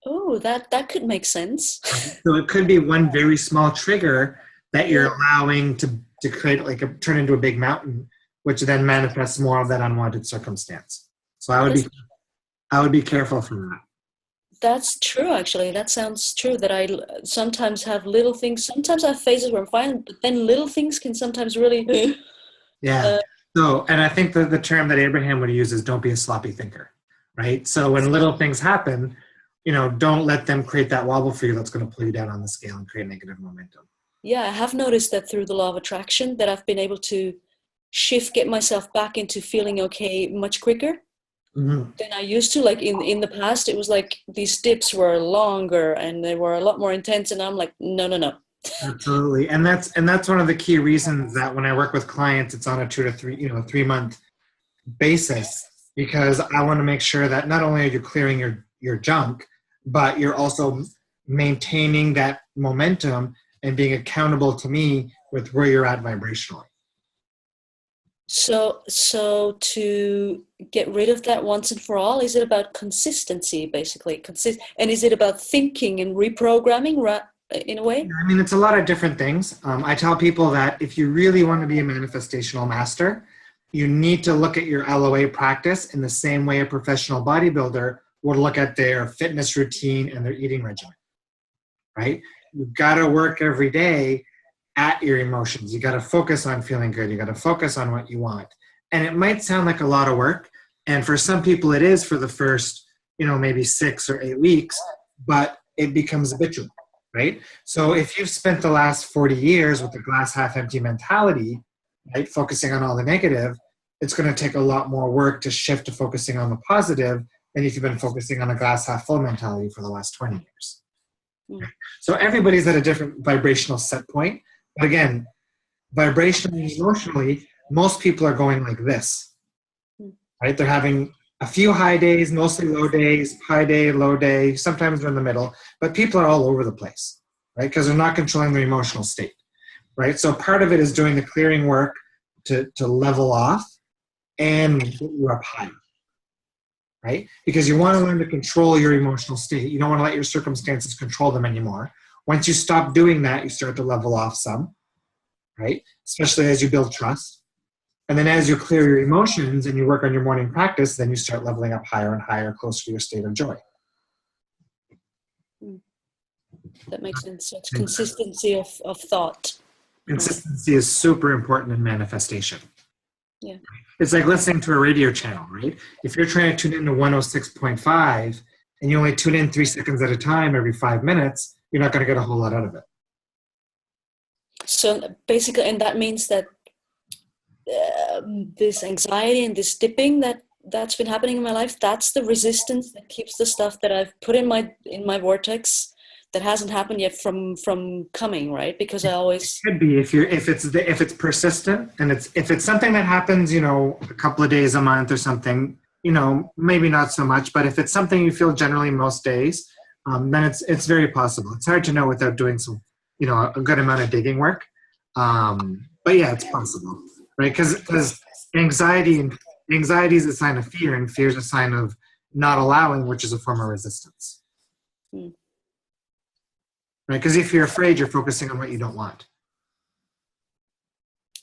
Oh, that could make sense. So it could be one very small trigger that you're allowing to create, turn into a big mountain, which then manifests more of that unwanted circumstance. So I would be careful from that. That's true, actually. That sounds true, that I sometimes have little things. Sometimes I have phases where I'm fine, but then little things can sometimes really... Yeah. And I think the term that Abraham would use is don't be a sloppy thinker, right? So when little things happen, don't let them create that wobble for you that's going to pull you down on the scale and create negative momentum. Yeah, I have noticed that through the law of attraction, that I've been able to get myself back into feeling okay much quicker. Mm-hmm. Than I used to. Like in the past, it was like these dips were longer and they were a lot more intense, and I'm like, no. Absolutely, and that's one of the key reasons that when I work with clients, it's on a 2 to 3 month basis, because I want to make sure that not only are you clearing your junk, but you're also maintaining that momentum and being accountable to me with where you're at vibrationally. So to get rid of that once and for all, is it about consistency, basically? And is it about thinking and reprogramming in a way? I mean, it's a lot of different things. I tell people that if you really want to be a manifestational master, you need to look at your LOA practice in the same way a professional bodybuilder would look at their fitness routine and their eating regimen, right? You've got to work every day at your emotions. You got to focus on feeling good. You got to focus on what you want. And it might sound like a lot of work. And for some people it is for the first, maybe 6 or 8 weeks, but it becomes habitual, right? So if you've spent the last 40 years with the glass half empty mentality, right, focusing on all the negative, it's going to take a lot more work to shift to focusing on the positive than if you've been focusing on a glass half full mentality for the last 20 years. Right? So everybody's at a different vibrational set point. But again, vibrationally and emotionally, most people are going like this, right? They're having a few high days, mostly low days, high day, low day, sometimes they're in the middle, but people are all over the place, right? Because they're not controlling their emotional state, right? So part of it is doing the clearing work to level off and get you up high, right? Because you want to learn to control your emotional state. You don't want to let your circumstances control them anymore. Once you stop doing that, you start to level off some, right? Especially as you build trust. And then as you clear your emotions and you work on your morning practice, then you start leveling up higher and higher, closer to your state of joy. That makes sense. So it's consistency of thought. Consistency is super important in manifestation. Yeah. It's like listening to a radio channel, right? If you're trying to tune into 106.5 and you only tune in 3 seconds at a time every 5 minutes, you're not going to get a whole lot out of it. So basically, and that means that this anxiety and this dipping that's been happening in my life, that's the resistance that keeps the stuff that I've put in my vortex that hasn't happened yet from coming, right? Because I always could be if it's persistent, and if it's something that happens, a couple of days a month or something, maybe not so much. But if it's something you feel generally most days, then it's very possible. It's hard to know without doing some, a good amount of digging work. But yeah, it's possible, right? Because anxiety is a sign of fear, and fear is a sign of not allowing, which is a form of resistance. Mm. Right? Because if you're afraid, you're focusing on what you don't want.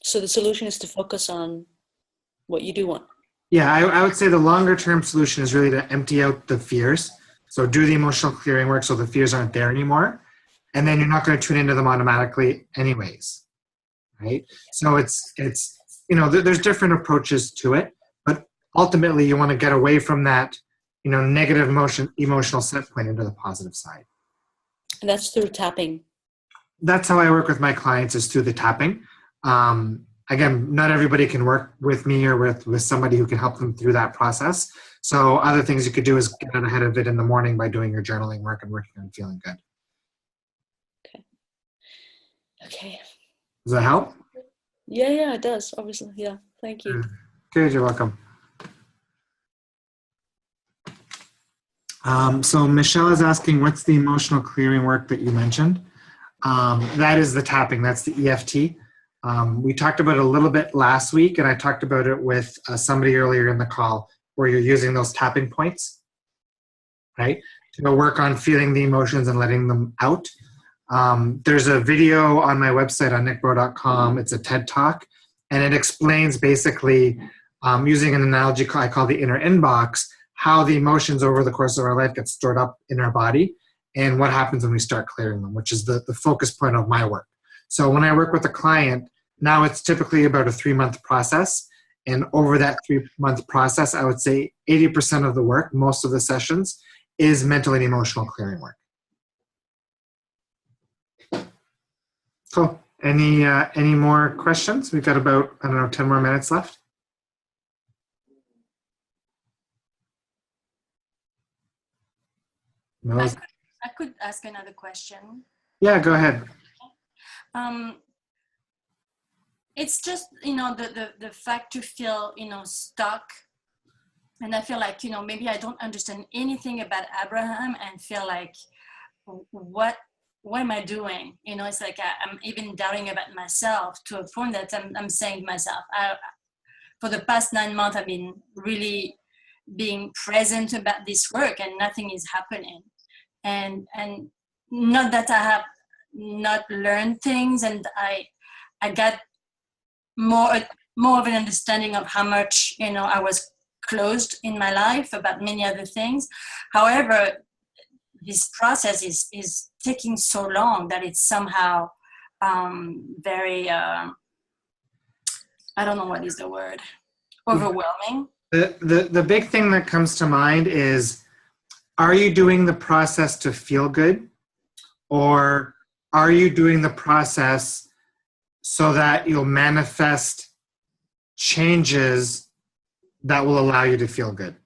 So the solution is to focus on what you do want. Yeah, I would say the longer term solution is really to empty out the fears. So do the emotional clearing work so the fears aren't there anymore. And then you're not going to tune into them automatically anyways. Right? So it's there's different approaches to it, but ultimately you want to get away from that, negative emotional set point into the positive side. And that's through tapping. That's how I work with my clients, is through the tapping. Again, not everybody can work with me or with somebody who can help them through that process. So other things you could do is get ahead of it in the morning by doing your journaling work and working on feeling good. Okay. Does that help? Yeah, it does, obviously. Yeah, thank you. Good, you're welcome. So Michelle is asking, what's the emotional clearing work that you mentioned? That is the tapping, that's the EFT. We talked about it a little bit last week, and I talked about it with somebody earlier in the call, where you're using those tapping points, right, to work on feeling the emotions and letting them out. There's a video on my website on InTheVortex.Party. It's a TED Talk, and it explains basically, using an analogy I call the inner inbox, how the emotions over the course of our life get stored up in our body and what happens when we start clearing them, which is the focus point of my work. So when I work with a client, now it's typically about a 3-month process. And over that 3-month process, I would say 80% of the work, most of the sessions, is mental and emotional clearing work. Cool. Any more questions? We've got about, 10 more minutes left. No? I could ask another question. Yeah, go ahead. It's just, the fact to feel, stuck. And I feel like, maybe I don't understand anything about Abraham and feel like, what am I doing? It's like I'm even doubting about myself to a point that I'm saying to myself, for the past 9 months, I've been really being present about this work and nothing is happening. And not that I have not learned things, and I got more of an understanding of how much, I was closed in my life about many other things. However, this process is taking so long that it's somehow very, I don't know what is the word, overwhelming. The big thing that comes to mind is, are you doing the process to feel good, or are you doing the process so that you'll manifest changes that will allow you to feel good?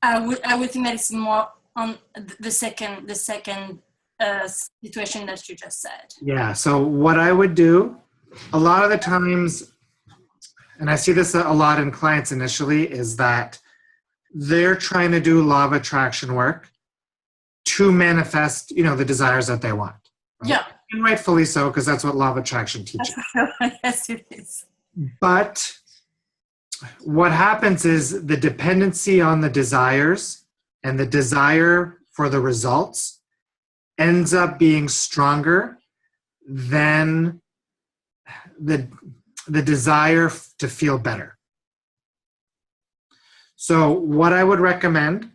I would think that it's more on the second situation that you just said. Yeah, so what I would do, a lot of the times, and I see this a lot in clients initially, is that they're trying to do law of attraction work to manifest, the desires that they want. Right? Yeah. And rightfully so, because that's what law of attraction teaches. Yes, it is. But what happens is the dependency on the desires and the desire for the results ends up being stronger than the desire to feel better. So what I would recommend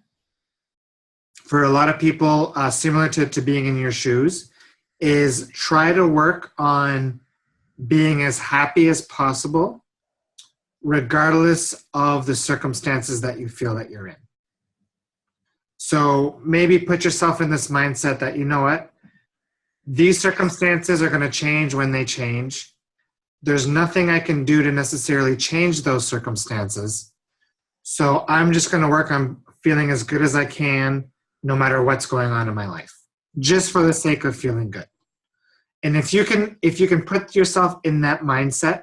for a lot of people, similar to being in your shoes, is try to work on being as happy as possible, regardless of the circumstances that you feel that you're in. So maybe put yourself in this mindset that, you know what, these circumstances are going to change when they change. There's nothing I can do to necessarily change those circumstances. So I'm just going to work on feeling as good as I can, no matter what's going on in my life, just for the sake of feeling good. And if you can put yourself in that mindset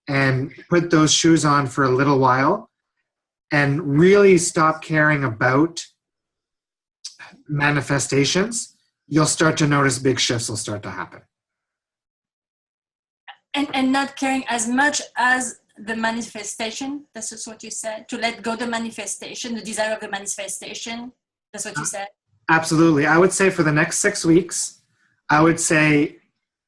and put those shoes on for a little while, and really stop caring about manifestations, you'll start to notice big shifts will start to happen. And not caring as much as the manifestation. That's just what you said. To let go the manifestation, the desire of the manifestation. That's what you said. Absolutely. I would say for the next 6 weeks, I would say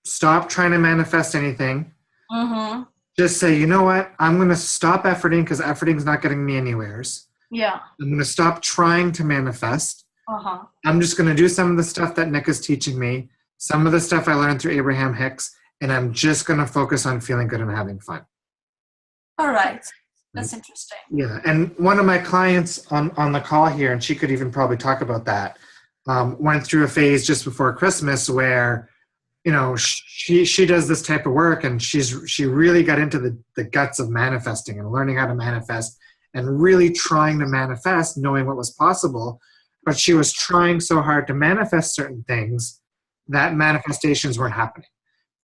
stop trying to manifest anything. Mm-hmm. Just say, you know what? I'm going to stop efforting because efforting is not getting me anywheres. Yeah. I'm going to stop trying to manifest. Uh-huh. I'm just going to do some of the stuff that Nick is teaching me, some of the stuff I learned through Abraham Hicks, and I'm just going to focus on feeling good and having fun. All right. That's interesting. Yeah. And one of my clients on the call here, and she could even probably talk about that, went through a phase just before Christmas where, you know, she does this type of work, and she really got into the guts of manifesting and learning how to manifest and really trying to manifest, knowing what was possible. But she was trying so hard to manifest certain things that manifestations weren't happening.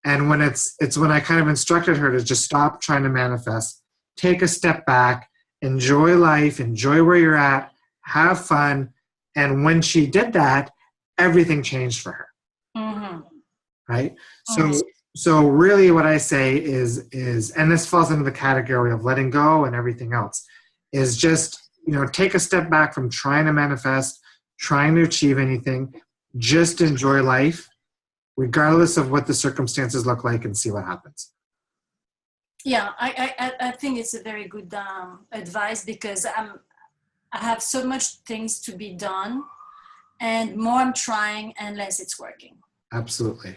And when it's when I kind of instructed her to just stop trying to manifest, take a step back, enjoy life, enjoy where you're at, have fun. And when she did that, everything changed for her. Mm-hmm. Right? So really what I say is, and this falls into the category of letting go and everything else, is just, you know, take a step back from trying to manifest, trying to achieve anything. Just enjoy life, regardless of what the circumstances look like, and see what happens. Yeah, I think it's a very good advice, because I have so much things to be done, and more I'm trying and less it's working. Absolutely.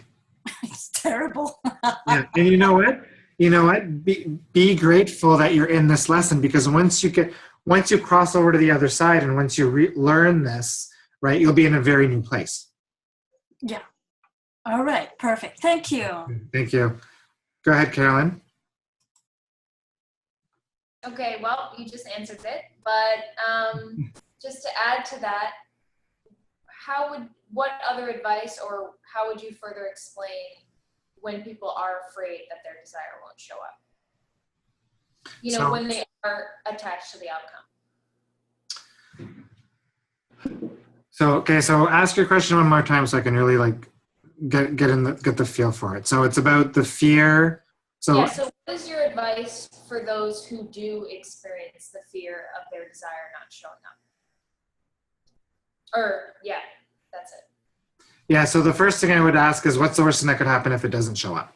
It's terrible. Yeah, and you know what? Be grateful that you're in this lesson, because once you cross over to the other side, and once you learn this, right, you'll be in a very new place. Yeah. All right. Perfect. Thank you. Thank you. Go ahead, Carolyn. Okay, well, you just answered it, but just to add to that, what other advice, or how would you further explain when people are afraid that their desire won't show up? You know, when they are attached to the outcome. So ask your question one more time so I can really like get the feel for it. So it's about the fear. So what is your advice for those who do experience the fear of their desire not showing up? That's it. Yeah, so the first thing I would ask is, what's the worst thing that could happen if it doesn't show up?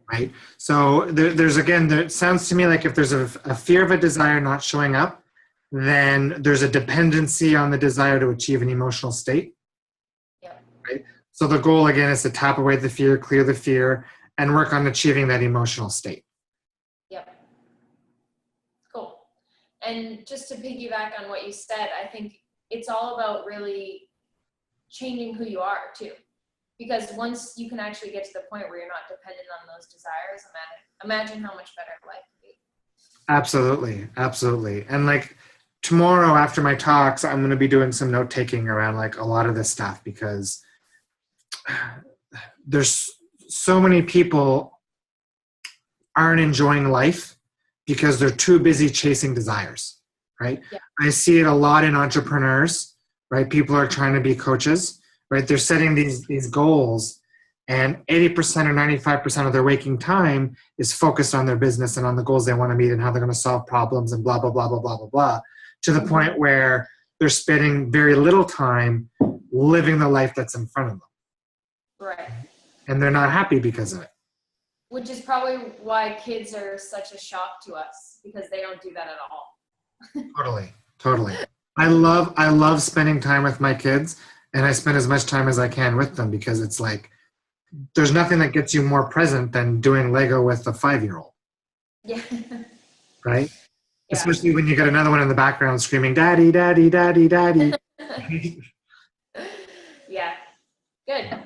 Right? So it sounds to me like if there's a fear of a desire not showing up, then there's a dependency on the desire to achieve an emotional state. Yep. Right? So the goal, again, is to tap away the fear, clear the fear, and work on achieving that emotional state. Yep. Cool. And just to piggyback on what you said, I think it's all about really changing who you are too. Because once you can actually get to the point where you're not dependent on those desires, imagine how much better life could be. Absolutely. Absolutely. And like tomorrow after my talks, I'm going to be doing some note taking around like a lot of this stuff, because there's so many people aren't enjoying life because they're too busy chasing desires, right? Yeah. I see it a lot in entrepreneurs, right? People are trying to be coaches, right? They're setting these goals, and 80% or 95% of their waking time is focused on their business and on the goals they want to meet and how they're going to solve problems and blah, blah, blah, blah, blah, blah, blah, to the point where they're spending very little time living the life that's in front of them. Right. And they're not happy because of it. Which is probably why kids are such a shock to us, because they don't do that at all. Totally. I love spending time with my kids, and I spend as much time as I can with them, because it's like, there's nothing that gets you more present than doing Lego with a 5-year-old. Yeah. Right? Yeah. Especially when you got another one in the background screaming, "Daddy, daddy, daddy, daddy." Yeah. Good.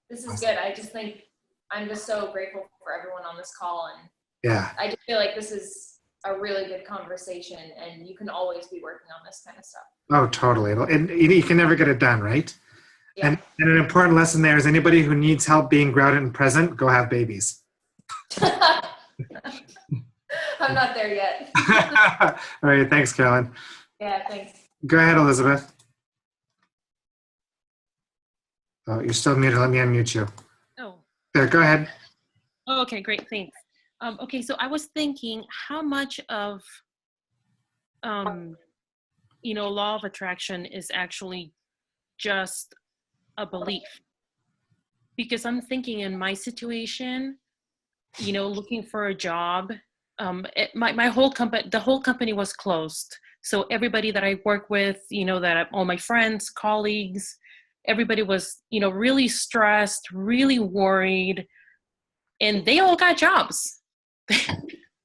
This is good. I just think I'm just so grateful for everyone on this call, and yeah, I just feel like this is a really good conversation, and you can always be working on this kind of stuff. Oh, totally. And you can never get it done, right? Yeah. And an important lesson there is, anybody who needs help being grounded and present, go have babies. I'm not there yet. All right, thanks, Carolyn. Yeah, thanks. Go ahead, Elizabeth. Oh, you're still muted. Let me unmute you. Oh. There, go ahead. Oh, okay, great, thanks. Okay, so I was thinking how much of, law of attraction is actually just a belief. Because I'm thinking in my situation, looking for a job, my whole company, the whole company was closed. So everybody that I work with, all my friends, colleagues, everybody was, really stressed, really worried, and they all got jobs.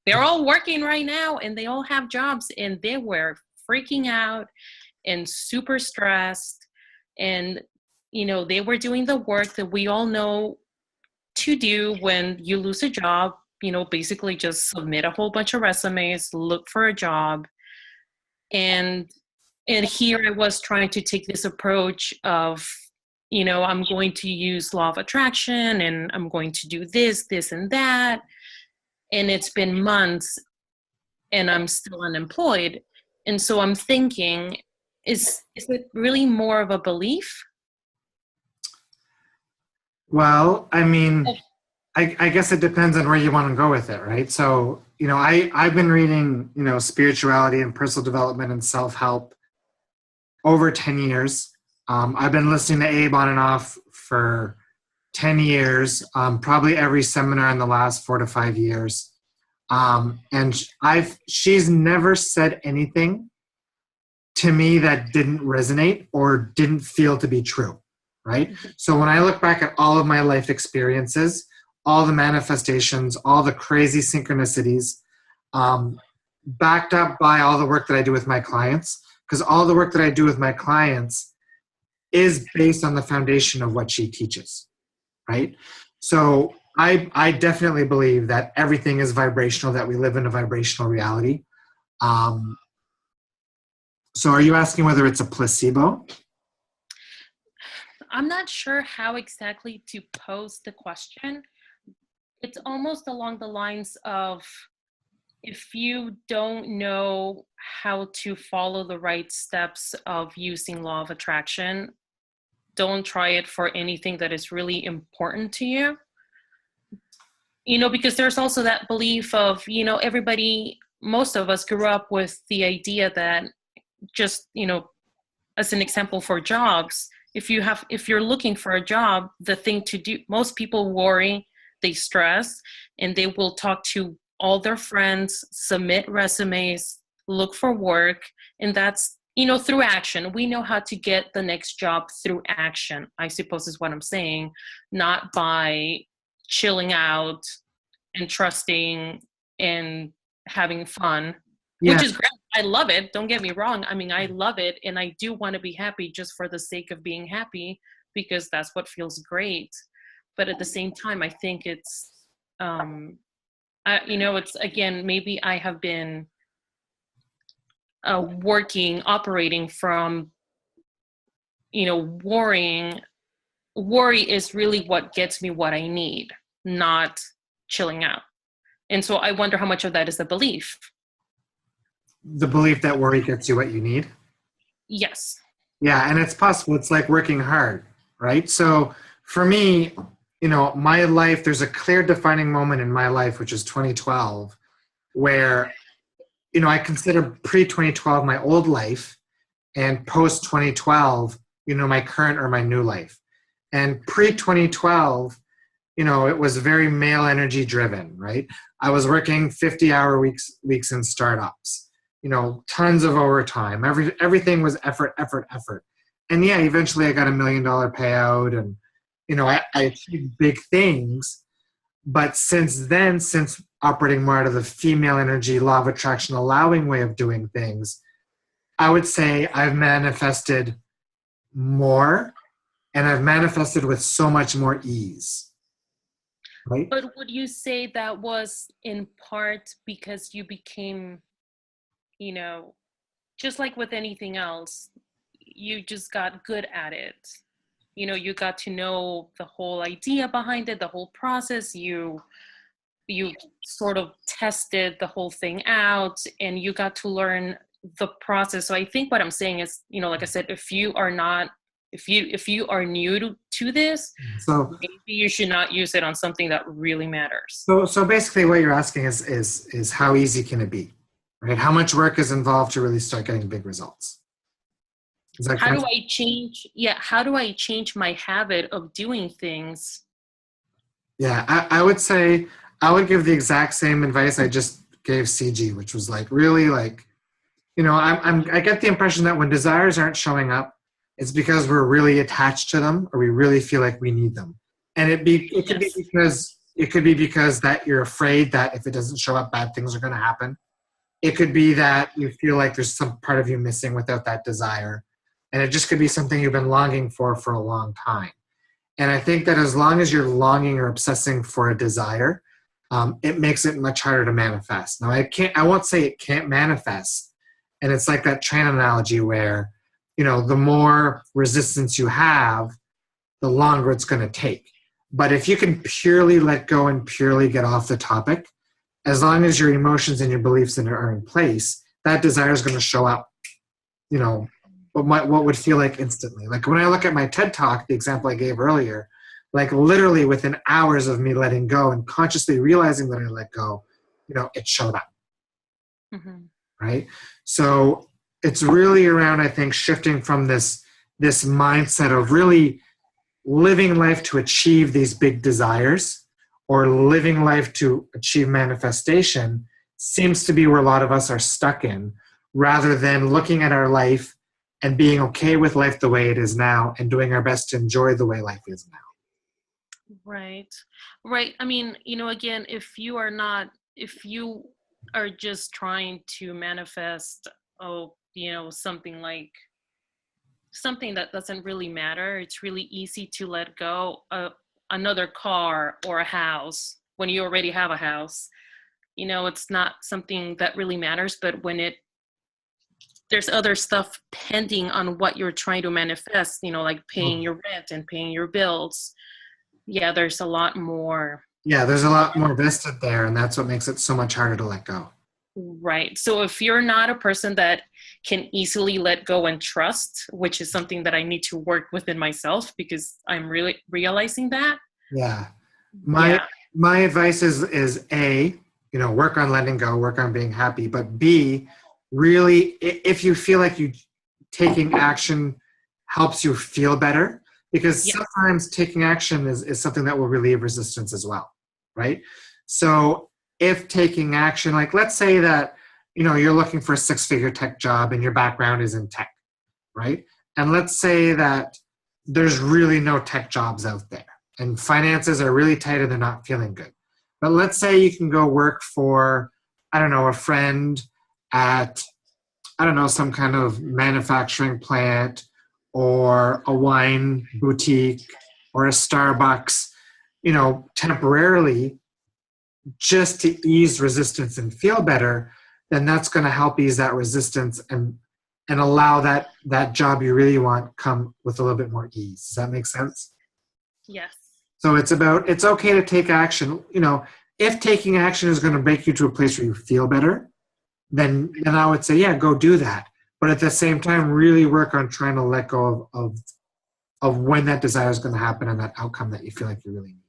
They're all working right now and they all have jobs, and they were freaking out and super stressed. And, they were doing the work that we all know to do when you lose a job, basically just submit a whole bunch of resumes, look for a job. And here I was trying to take this approach of, I'm going to use law of attraction and I'm going to do this, this, and that. And it's been months and I'm still unemployed. And so I'm thinking, is it really more of a belief? Well, I mean, I guess it depends on where you want to go with it, right? So, I've been reading, spirituality and personal development and self-help over 10 years. I've been listening to Abe on and off for 10 years, probably every seminar in the last 4 to 5 years. And she's never said anything to me that didn't resonate or didn't feel to be true, right? So when I look back at all of my life experiences, all the manifestations, all the crazy synchronicities, backed up by all the work that I do with my clients, because all the work that I do with my clients is based on the foundation of what she teaches, right? So I definitely believe that everything is vibrational, that we live in a vibrational reality. So are you asking whether it's a placebo? I'm not sure how exactly to pose the question. It's almost along the lines of, if you don't know how to follow the right steps of using law of attraction, don't try it for anything that is really important to you. Because there's also that belief of, everybody, most of us grew up with the idea that just, as an example for jobs, if you're looking for a job, the thing to do, most people worry, they stress, and they will talk to all their friends, submit resumes, look for work, and that's, through action. We know how to get the next job through action, I suppose is what I'm saying, not by chilling out and trusting and having fun, which is great. I love it. Don't get me wrong. I mean, I love it. And I do want to be happy just for the sake of being happy, because that's what feels great. But at the same time, I think it's, it's, again, maybe I have been operating from, worrying. Worry is really what gets me what I need, not chilling out. And so I wonder how much of that is a belief. The belief that worry gets you what you need? Yes. Yeah, and it's possible. It's like working hard, right? So for me, my life, there's a clear defining moment in my life, which is 2012, where, I consider pre-2012 my old life, and post-2012, my current or my new life. And pre-2012, it was very male energy driven, right? I was working 50-hour weeks in startups, tons of overtime. Everything was effort. And yeah, eventually I got $1 million payout, and, I achieved big things. But since then, since operating more out of the female energy, law of attraction, allowing way of doing things, I would say I've manifested more, and I've manifested with so much more ease. Right? But would you say that was in part because you became, just like with anything else, you just got good at it? You got to know the whole idea behind it, the whole process. You you sort of tested the whole thing out and you got to learn the process. So I think what I'm saying is, like I said, if you are new to this, so maybe you should not use it on something that really matters. So basically what you're asking is how easy can it be, right? How much work is involved to really start getting big results? Is that how do I change my habit of doing things? Yeah, I would say I would give the exact same advice I just gave CG, which was like really like, I get the impression that when desires aren't showing up, it's because we're really attached to them or we really feel like we need them. And it could be because that you're afraid that if it doesn't show up, bad things are going to happen. It could be that you feel like there's some part of you missing without that desire. And it just could be something you've been longing for a long time. And I think that as long as you're longing or obsessing for a desire, it makes it much harder to manifest. Now, I won't say it can't manifest. And it's like that train analogy where, the more resistance you have, the longer it's going to take. But if you can purely let go and purely get off the topic, as long as your emotions and your beliefs in it are in place, that desire is going to show up, what would feel like instantly. Like when I look at my TED Talk, the example I gave earlier, like literally within hours of me letting go and consciously realizing that I let go, it showed up. Mm-hmm. Right? So it's really around, I think, shifting from this mindset of really living life to achieve these big desires or living life to achieve manifestation seems to be where a lot of us are stuck in, rather than looking at our life and being okay with life the way it is now and doing our best to enjoy the way life is now. Right. I mean, again, if you are just trying to manifest, something that doesn't really matter, it's really easy to let go of another car or a house when you already have a house. It's not something that really matters, but when there's other stuff pending on what you're trying to manifest, like paying your rent and paying your bills. Yeah, there's a lot more. Yeah, there's a lot more vested there, and that's what makes it so much harder to let go. Right. So if you're not a person that can easily let go and trust, which is something that I need to work within myself because I'm really realizing that. Yeah. My advice is A, work on letting go, work on being happy, but B, really, if you feel like taking action helps you feel better, because sometimes taking action is something that will relieve resistance as well, right? So if taking action, like let's say that, you're looking for a 6-figure tech job and your background is in tech, right? And let's say that there's really no tech jobs out there and finances are really tight and they're not feeling good. But let's say you can go work for, a friend at, some kind of manufacturing plant or a wine boutique or a Starbucks, temporarily just to ease resistance and feel better, then that's going to help ease that resistance and allow that job you really want come with a little bit more ease. Does that make sense? Yes. So it's okay to take action. If taking action is going to break you to a place where you feel better, then I would say, yeah, go do that. But at the same time, really work on trying to let go of when that desire is going to happen and that outcome that you feel like you really need.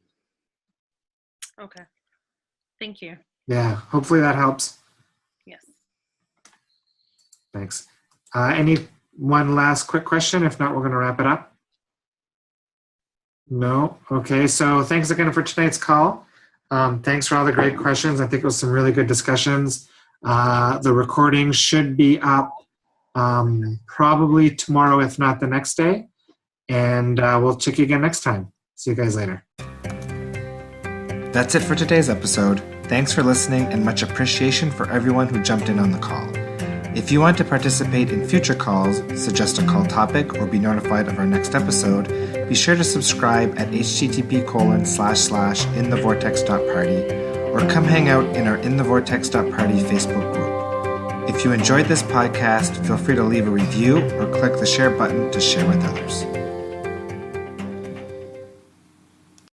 Okay. Thank you. Yeah, hopefully that helps. Yes. Thanks. Any one last quick question? If not, we're going to wrap it up. No? Okay, so thanks again for tonight's call. Thanks for all the great questions. I think it was some really good discussions. The recording should be up probably tomorrow, if not the next day. And we'll check you again next time. See you guys later. That's it for today's episode. Thanks for listening and much appreciation for everyone who jumped in on the call. If you want to participate in future calls, suggest a call topic, or be notified of our next episode, be sure to subscribe at http://InTheVortex.Party or come hang out in our InTheVortex.Party Facebook group. If you enjoyed this podcast, feel free to leave a review or click the share button to share with others.